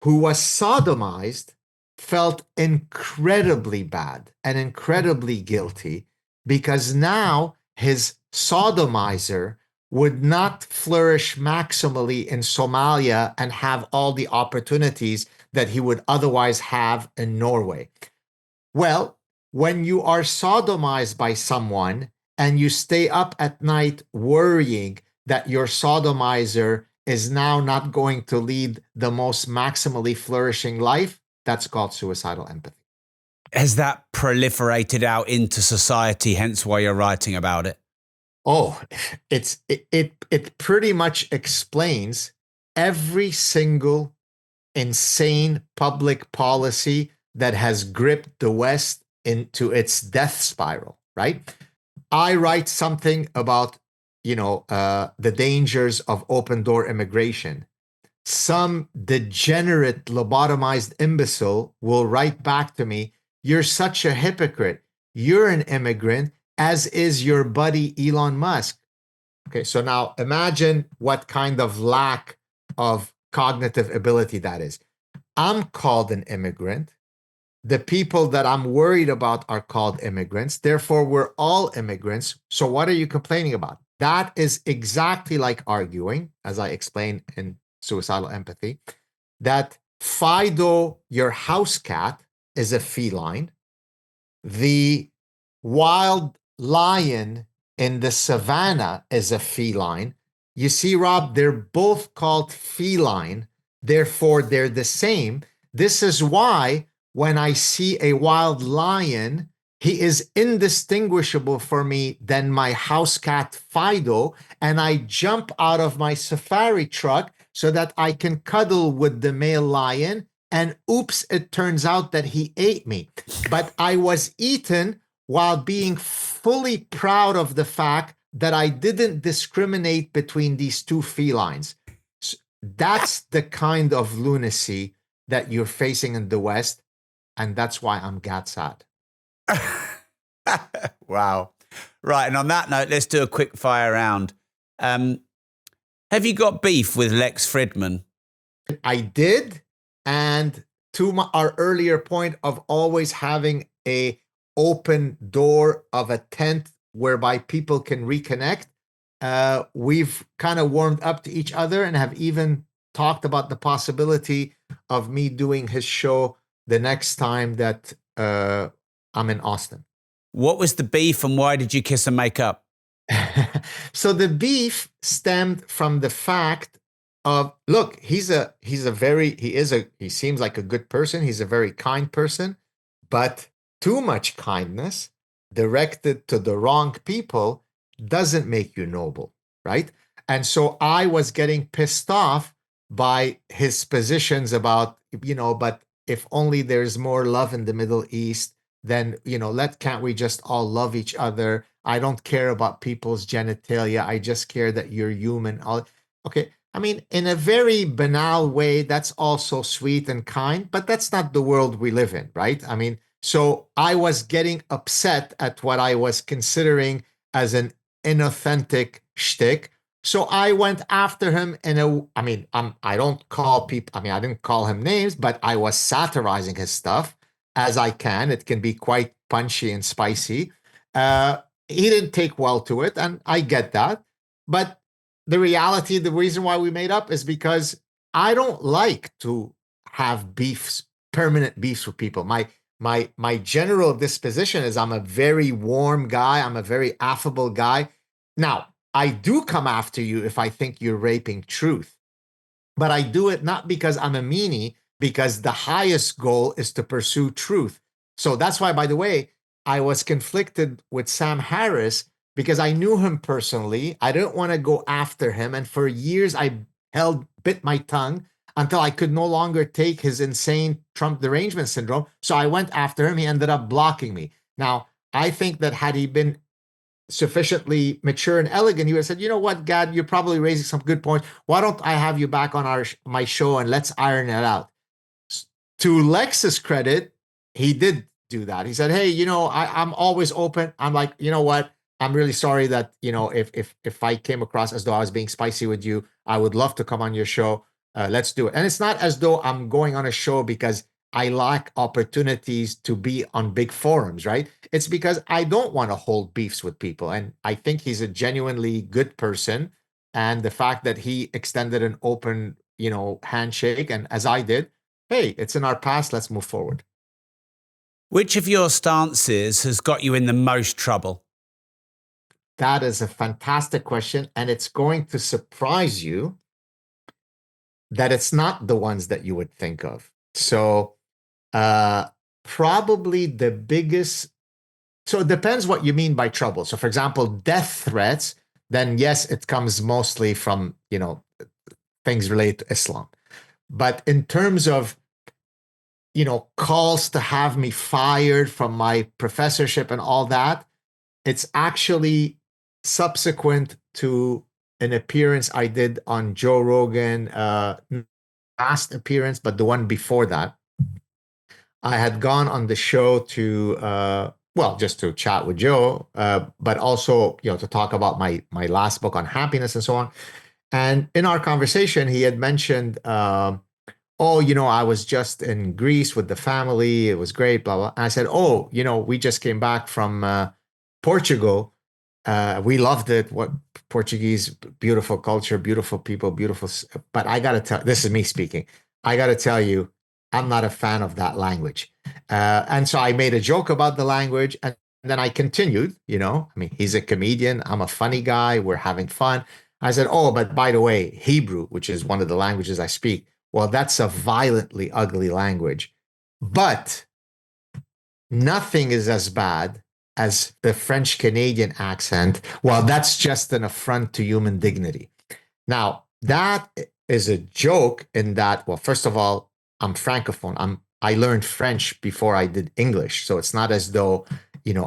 who was sodomized felt incredibly bad and incredibly guilty because now his sodomizer would not flourish maximally in Somalia and have all the opportunities that he would otherwise have in Norway? Well, when you are sodomized by someone and you stay up at night worrying that your sodomizer is now not going to lead the most maximally flourishing life, that's called suicidal empathy. Has that proliferated out into society, hence why you're writing about it? Oh, it pretty much explains every single insane public policy that has gripped the West into its death spiral, right? I write something about, the dangers of open door immigration. Some degenerate lobotomized imbecile will write back to me, "You're such a hypocrite. You're an immigrant, as is your buddy Elon Musk." Okay, so now imagine what kind of lack of cognitive ability that is. I'm called an immigrant. The people that I'm worried about are called immigrants. Therefore, we're all immigrants. So what are you complaining about? That is exactly like arguing, as I explained in Suicidal Empathy, that Fido, your house cat, is a feline. The wild lion in the savannah is a feline. You see, Rob, they're both called feline. Therefore, they're the same. This is why when I see a wild lion, he is indistinguishable for me than my house cat Fido, and I jump out of my safari truck so that I can cuddle with the male lion, and oops, it turns out that he ate me. But I was eaten while being fully proud of the fact that I didn't discriminate between these two felines. That's the kind of lunacy that you're facing in the West, and that's why I'm Sad. Wow. Right, and on that note, let's do a quick fire round. Have you got beef with Lex Fridman? I did, and to our earlier point of always having a open door of a tent whereby people can reconnect, we've kind of warmed up to each other and have even talked about the possibility of me doing his show the next time that I'm in Austin. What was the beef and why did you kiss and make up? So the beef stemmed from the fact of, look, he seems like a good person. He's a very kind person, but too much kindness directed to the wrong people doesn't make you noble, right? And so I was getting pissed off by his positions about, but if only there's more love in the Middle East, then, can't we just all love each other? I don't care about people's genitalia. I just care that you're human. Okay. I mean, in a very banal way, that's also sweet and kind, but that's not the world we live in, right? I mean, so I was getting upset at what I was considering as an inauthentic shtick. So I went after him I don't call people, I didn't call him names, but I was satirizing his stuff as I can. It can be quite punchy and spicy. He didn't take well to it, and I get that. But the reality, the reason why we made up is because I don't like to have permanent beefs with people. My general disposition is I'm a very warm guy. I'm a very affable guy. Now, I do come after you if I think you're raping truth, but I do it not because I'm a meanie, because the highest goal is to pursue truth. So that's why, by the way, I was conflicted with Sam Harris because I knew him personally. I didn't want to go after him. And for years, I bit my tongue until I could no longer take his insane Trump derangement syndrome. So I went after him. He ended up blocking me. Now, I think that had he been sufficiently mature and elegant, he would have said, "You know what, Gad, you're probably raising some good points. Why don't I have you back on my show and let's iron it out?" To Lex's credit, he did do that. He said, "Hey, I'm always open." I'm like, "You know what? I'm really sorry that, if I came across as though I was being spicy with you, I would love to come on your show. Let's do it." And it's not as though I'm going on a show because I lack opportunities to be on big forums, right? It's because I don't want to hold beefs with people. And I think he's a genuinely good person. And the fact that he extended an open, handshake, and as I did, hey, it's in our past, let's move forward. Which of your stances has got you in the most trouble? That is a fantastic question, and it's going to surprise you that it's not the ones that you would think of. So probably the biggest, so it depends what you mean by trouble. So for example, death threats, then yes, it comes mostly from, things related to Islam. But in terms of, calls to have me fired from my professorship and all that, it's actually subsequent to an appearance I did on Joe Rogan, last appearance, but the one before that. I had gone on the show to, just to chat with Joe, but also, to talk about my last book on happiness and so on. And in our conversation, he had mentioned, I was just in Greece with the family. It was great, blah, blah. And I said, we just came back from Portugal. We loved it. What Portuguese, beautiful culture, beautiful people, beautiful. But I got to tell, this is me speaking. I got to tell you, I'm not a fan of that language. And so I made a joke about the language. And then I continued, he's a comedian. I'm a funny guy. We're having fun. I said, but by the way, Hebrew, which is one of the languages I speak, well, that's a violently ugly language. But nothing is as bad as the French Canadian accent. Well, that's just an affront to human dignity. Now, that is a joke in that, well, first of all, I'm Francophone. I learned French before I did English. So it's not as though,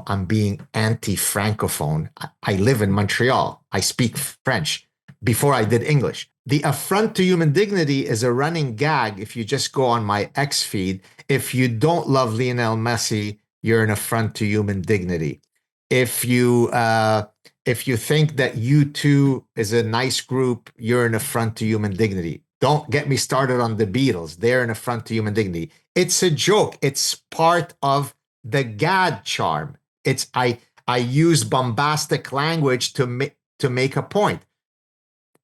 I'm being anti-Francophone. I live in Montreal. I speak French before I did English. The affront to human dignity is a running gag. If you just go on my X feed, if you don't love Lionel Messi, you're an affront to human dignity. If you think that U2 is a nice group, you're an affront to human dignity. Don't get me started on the Beatles. They're an affront to human dignity. It's a joke. It's part of the gag charm. I use bombastic language to make a point.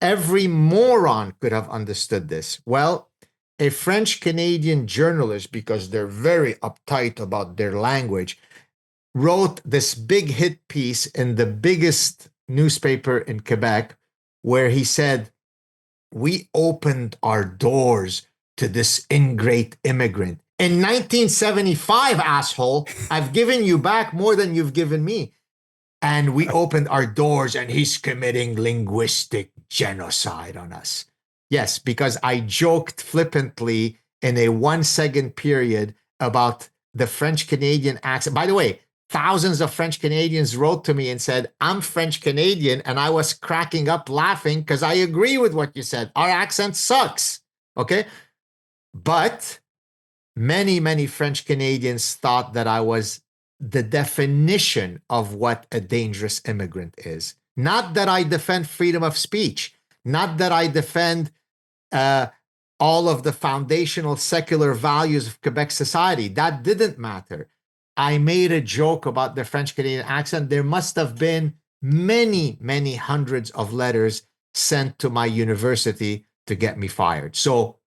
Every moron could have understood this. Well, a French Canadian journalist, because they're very uptight about their language, wrote this big hit piece in the biggest newspaper in Quebec, where he said, we opened our doors to this ingrate immigrant. In 1975, asshole, I've given you back more than you've given me. And we opened our doors and he's committing linguistic genocide on us. Yes, because I joked flippantly in a 1 second period about the French Canadian accent. By the way, thousands of French Canadians wrote to me and said, I'm French Canadian. And I was cracking up laughing because I agree with what you said. Our accent sucks. Okay. But many, many French Canadians thought that I was the definition of what a dangerous immigrant is. Not that I defend freedom of speech, not that I defend all of the foundational secular values of Quebec society. That didn't matter. I made a joke about the French Canadian accent. There must have been many, many hundreds of letters sent to my university to get me fired. So,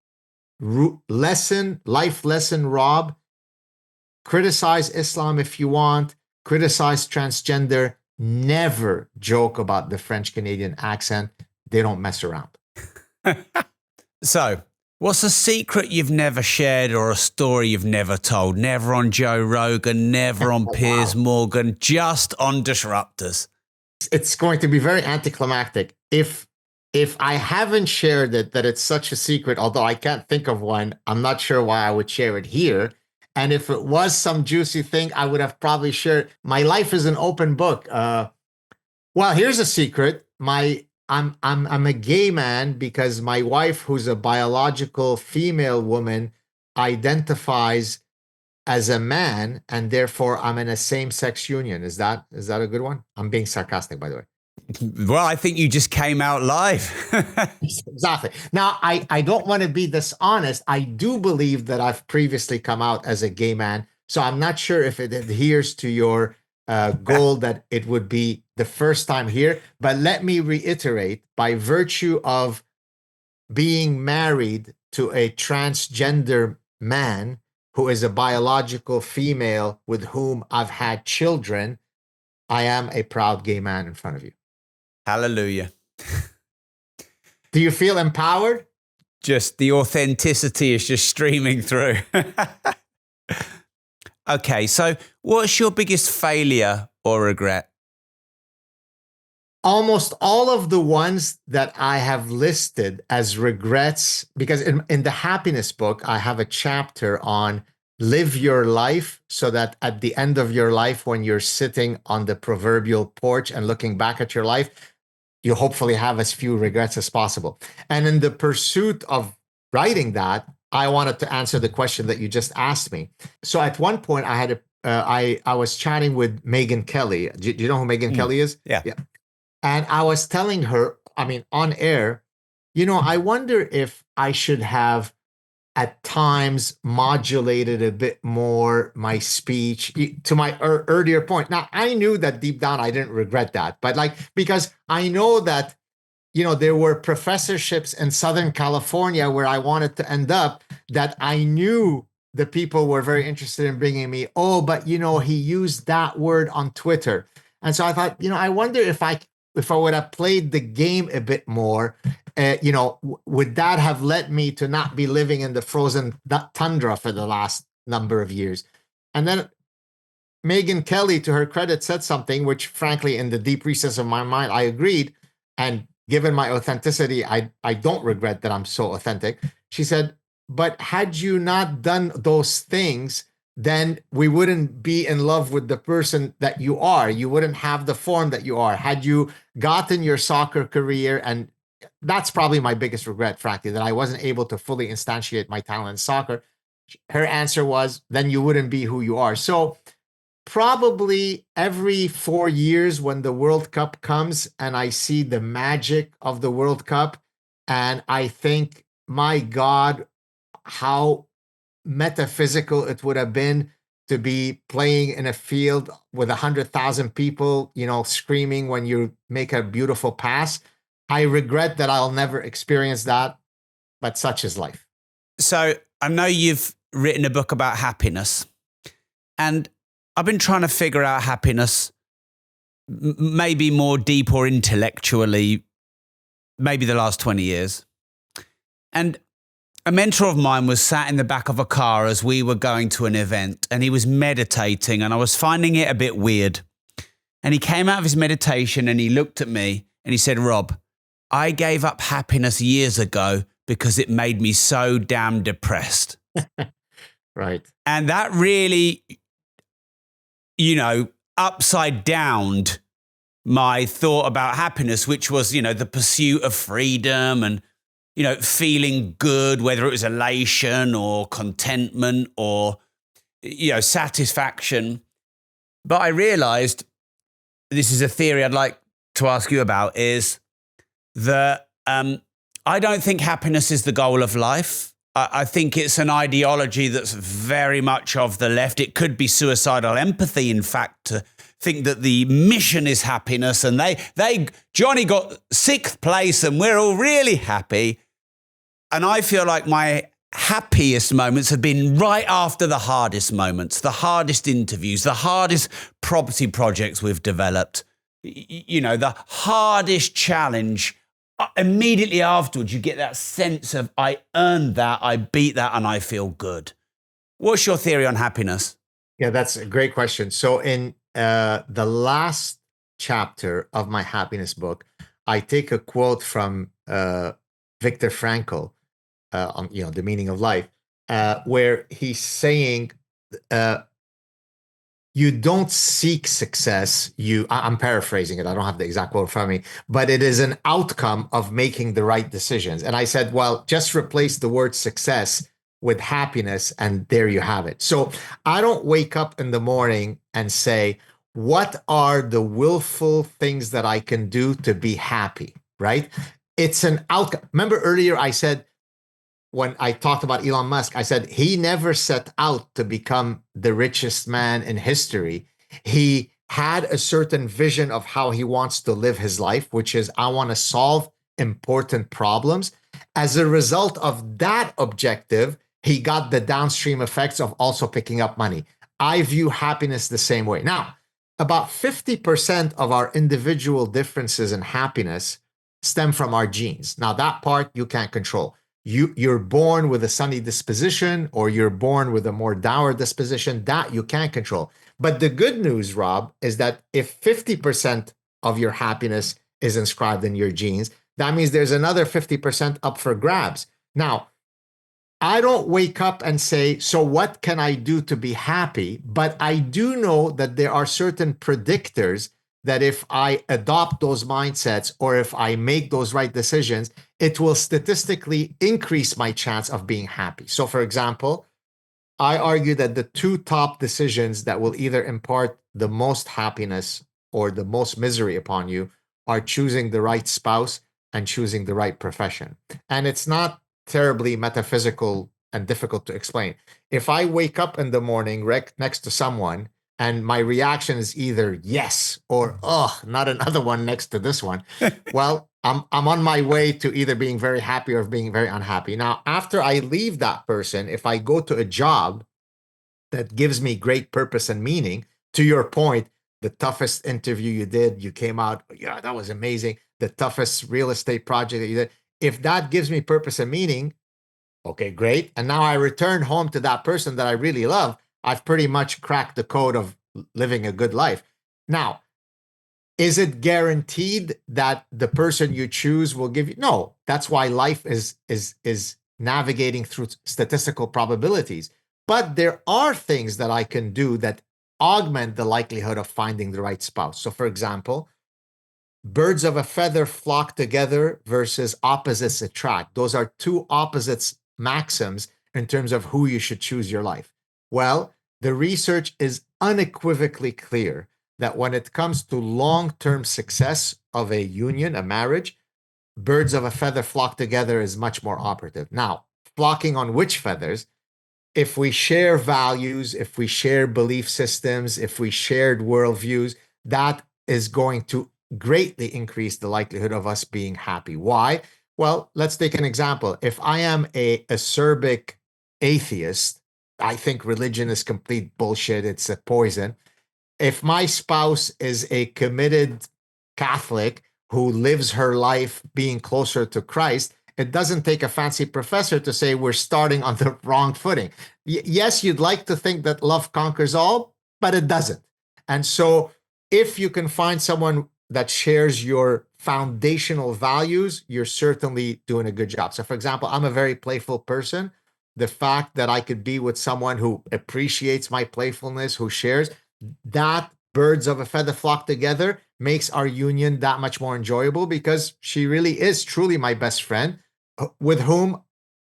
life lesson, Rob, criticize Islam if you want, criticize transgender, never joke about the French Canadian accent. They don't mess around. So, what's a secret you've never shared or a story you've never told? Never on Joe Rogan, never on Piers Morgan, just on Disruptors. It's going to be very anticlimactic. If I haven't shared it, that it's such a secret, although I can't think of one, I'm not sure why I would share it here. And if it was some juicy thing, I would have probably shared. My life is an open book. Well, here's a secret. I'm a gay man because my wife, who's a biological female woman, identifies as a man, and therefore I'm in a same-sex union. Is that a good one? I'm being sarcastic, by the way. Well, I think you just came out live. Exactly. Now, I don't want to be dishonest. I do believe that I've previously come out as a gay man, so I'm not sure if it adheres to your goal that it would be the first time here. But let me reiterate, by virtue of being married to a transgender man who is a biological female with whom I've had children, I am a proud gay man in front of you. Hallelujah. Do you feel empowered? Just the authenticity is just streaming through. Okay, so what's your biggest failure or regret? Almost all of the ones that I have listed as regrets, because in the happiness book, I have a chapter on live your life so that at the end of your life, when you're sitting on the proverbial porch and looking back at your life, you hopefully have as few regrets as possible. And in the pursuit of writing that, I wanted to answer the question that you just asked me. So at one point, I was chatting with Megyn Kelly. Do you know who Megyn Kelly is? Yeah. And I was telling her, on air, I wonder if I should have at times modulated a bit more my speech to my earlier point. Now, I knew that deep down, I didn't regret that, but because I know that, there were professorships in Southern California where I wanted to end up that I knew the people were very interested in bringing me. Oh, but, he used that word on Twitter. And so I thought, I wonder if I would have played the game a bit more, would that have led me to not be living in the frozen tundra for the last number of years? And then Megyn Kelly, to her credit, said something which, frankly, in the deep recess of my mind, I agreed. And given my authenticity, I don't regret that I'm so authentic. She said, but had you not done those things, then we wouldn't be in love with the person that you are. You wouldn't have the form that you are. Had you gotten your soccer career, and that's probably my biggest regret, frankly, that I wasn't able to fully instantiate my talent in soccer. Her answer was, then you wouldn't be who you are. So probably every 4 years when the World Cup comes and I see the magic of the World Cup, and I think, my God, how metaphysical it would have been to be playing in a field with 100,000 people, screaming when you make a beautiful pass. I regret that I'll never experience that, but such is life. So I know you've written a book about happiness, and I've been trying to figure out happiness, maybe more deep or intellectually, maybe the last 20 years. And a mentor of mine was sat in the back of a car as we were going to an event, and he was meditating, and I was finding it a bit weird. And he came out of his meditation and he looked at me and he said, Rob, I gave up happiness years ago because it made me so damn depressed. Right. And that really, upside downed my thought about happiness, which was, the pursuit of freedom and, feeling good, whether it was elation or contentment or, satisfaction. But I realized, this is a theory I'd like to ask you about, is that I don't think happiness is the goal of life. I think it's an ideology that's very much of the left. It could be suicidal empathy, in fact, to think that the mission is happiness, and Johnny got 6th place and we're all really happy. And I feel like my happiest moments have been right after the hardest moments, the hardest interviews, the hardest property projects we've developed, the hardest challenge. Immediately afterwards, you get that sense of, I earned that, I beat that, and I feel good. What's your theory on happiness? Yeah, that's a great question. So in the last chapter of my happiness book, I take a quote from Viktor Frankl on The Meaning of Life, where he's saying, you don't seek success. I'm paraphrasing it. I don't have the exact quote in front of me, but it is an outcome of making the right decisions. And I said, well, just replace the word success with happiness, and there you have it. So I don't wake up in the morning and say, what are the willful things that I can do to be happy, right? It's an outcome. Remember earlier I said, when I talked about Elon Musk, I said he never set out to become the richest man in history. He had a certain vision of how he wants to live his life, which is, I want to solve important problems. As a result of that objective, he got the downstream effects of also picking up money. I view happiness the same way. Now, about 50% of our individual differences in happiness stem from our genes. Now, that part you can't control. You're born with a sunny disposition, or you're born with a more dour disposition. That you can't control. But the good news, Rob, is that if 50% of your happiness is inscribed in your genes, that means there's another 50% up for grabs. Now, I don't wake up and say, so what can I do to be happy? But I do know that there are certain predictors that if I adopt those mindsets, or if I make those right decisions, it will statistically increase my chance of being happy. So, for example, I argue that the two top decisions that will either impart the most happiness or the most misery upon you are choosing the right spouse and choosing the right profession. And it's not terribly metaphysical and difficult to explain. If I wake up in the morning next to someone and my reaction is either yes or, oh, not another one next to this one, well, I'm on my way to either being very happy or being very unhappy. Now, after I leave that person, if I go to a job that gives me great purpose and meaning, to your point, the toughest interview you did, you came out, yeah, that was amazing. The toughest real estate project that you did. If that gives me purpose and meaning, okay, great. And now I return home to that person that I really love. I've pretty much cracked the code of living a good life. Now, is it guaranteed that the person you choose will give you? No, that's why life is navigating through statistical probabilities. But there are things that I can do that augment the likelihood of finding the right spouse. So, for example, birds of a feather flock together versus opposites attract. Those are two opposites maxims in terms of who you should choose your life. Well, the research is unequivocally clear that when it comes to long-term success of a union, a marriage, birds of a feather flock together is much more operative. Now, flocking on which feathers? If we share values, if we share belief systems, if we shared worldviews, that is going to greatly increase the likelihood of us being happy. Why? Well, let's take an example. If I am a acerbic atheist, I think religion is complete bullshit. It's a poison. If my spouse is a committed Catholic who lives her life being closer to Christ, it doesn't take a fancy professor to say we're starting on the wrong footing. Yes, you'd like to think that love conquers all, but it doesn't. And so if you can find someone that shares your foundational values, you're certainly doing a good job. So, for example, I'm a very playful person. The fact that I could be with someone who appreciates my playfulness, who shares, that birds of a feather flock together makes our union that much more enjoyable, because she really is truly my best friend, with whom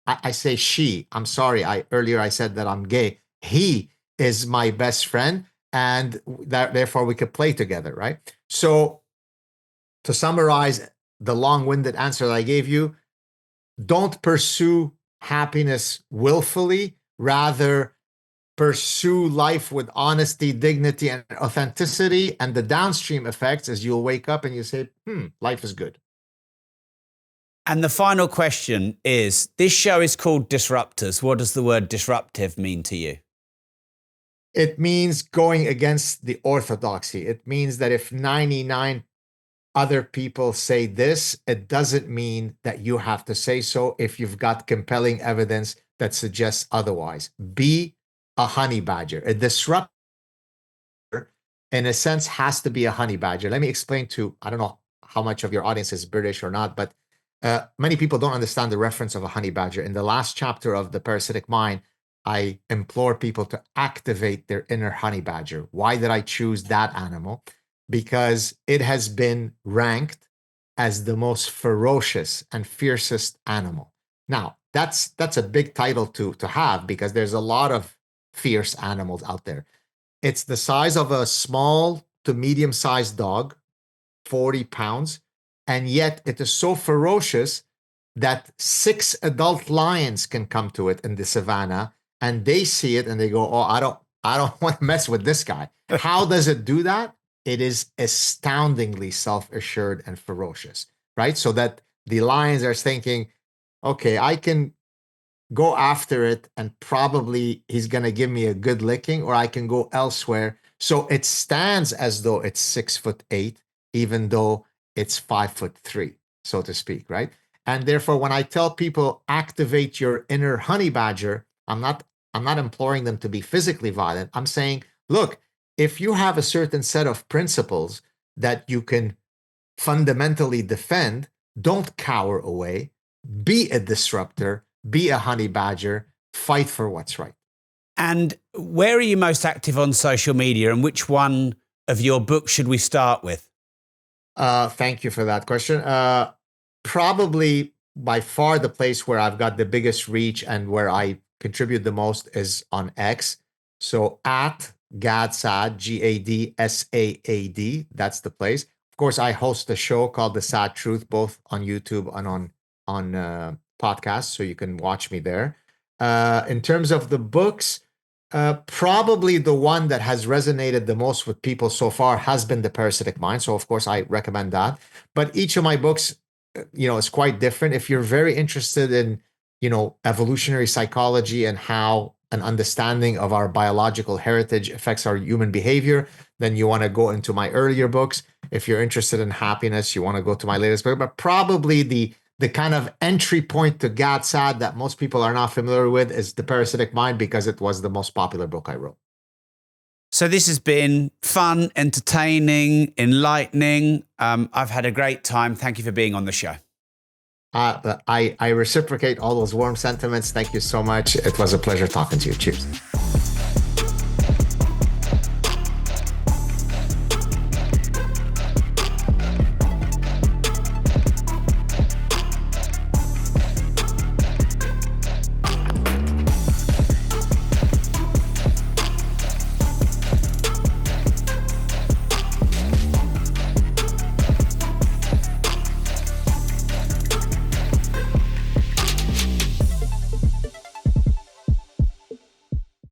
I say she. I'm sorry. Earlier I said that I'm gay. He is my best friend, and therefore we could play together, right? So to summarize the long-winded answer that I gave you, don't pursue happiness willfully. Rather, pursue life with honesty, dignity, and authenticity. And the downstream effects is you'll wake up and you say, life is good. And the final question is, this show is called Disruptors. What does the word disruptive mean to you? It means going against the orthodoxy. It means that if 99 other people say this, it doesn't mean that you have to say so if you've got compelling evidence that suggests otherwise. Be a honey badger. A disruptor, in a sense, has to be a honey badger. Let me explain I don't know how much of your audience is British or not, but many people don't understand the reference of a honey badger. In the last chapter of The Parasitic Mind, I implore people to activate their inner honey badger. Why did I choose that animal? Because it has been ranked as the most ferocious and fiercest animal. Now, that's a big title to have, because there's a lot of fierce animals out there. It's the size of a small to medium-sized dog, 40 pounds, and yet it is so ferocious that 6 adult lions can come to it in the savannah, and they see it and they go, oh, I don't want to mess with this guy. How does it do that? it is astoundingly self-assured and ferocious, right? So that the lions are thinking, okay, I can go after it and probably he's going to give me a good licking, or I can go elsewhere. So it stands as though it's 6'8", even though it's 5'3", so to speak, right? And therefore, when I tell people activate your inner honey badger, I'm not imploring them to be physically violent. I'm saying, look, if you have a certain set of principles that you can fundamentally defend, don't cower away. Be a disruptor, be a honey badger, fight for what's right. And where are you most active on social media, and which one of your books should we start with? Thank you for that question. Probably by far the place where I've got the biggest reach and where I contribute the most is on X. So at Gadsaad, GADSAAD, that's the place. Of course, I host a show called The Sad Truth, both on YouTube and on podcasts, so you can watch me there. In terms of the books, probably the one that has resonated the most with people so far has been The Parasitic Mind. So, of course, I recommend that. But each of my books, is quite different. If you're very interested in, evolutionary psychology and how an understanding of our biological heritage affects our human behavior, then you want to go into my earlier books. If you're interested in happiness, you want to go to my latest book. But probably the kind of entry point to Saad that most people are not familiar with is The Parasitic Mind, because it was the most popular book I wrote. So this has been fun, entertaining, enlightening. I've had a great time. Thank you for being on the show. I reciprocate all those warm sentiments. Thank you so much. It was a pleasure talking to you. Cheers.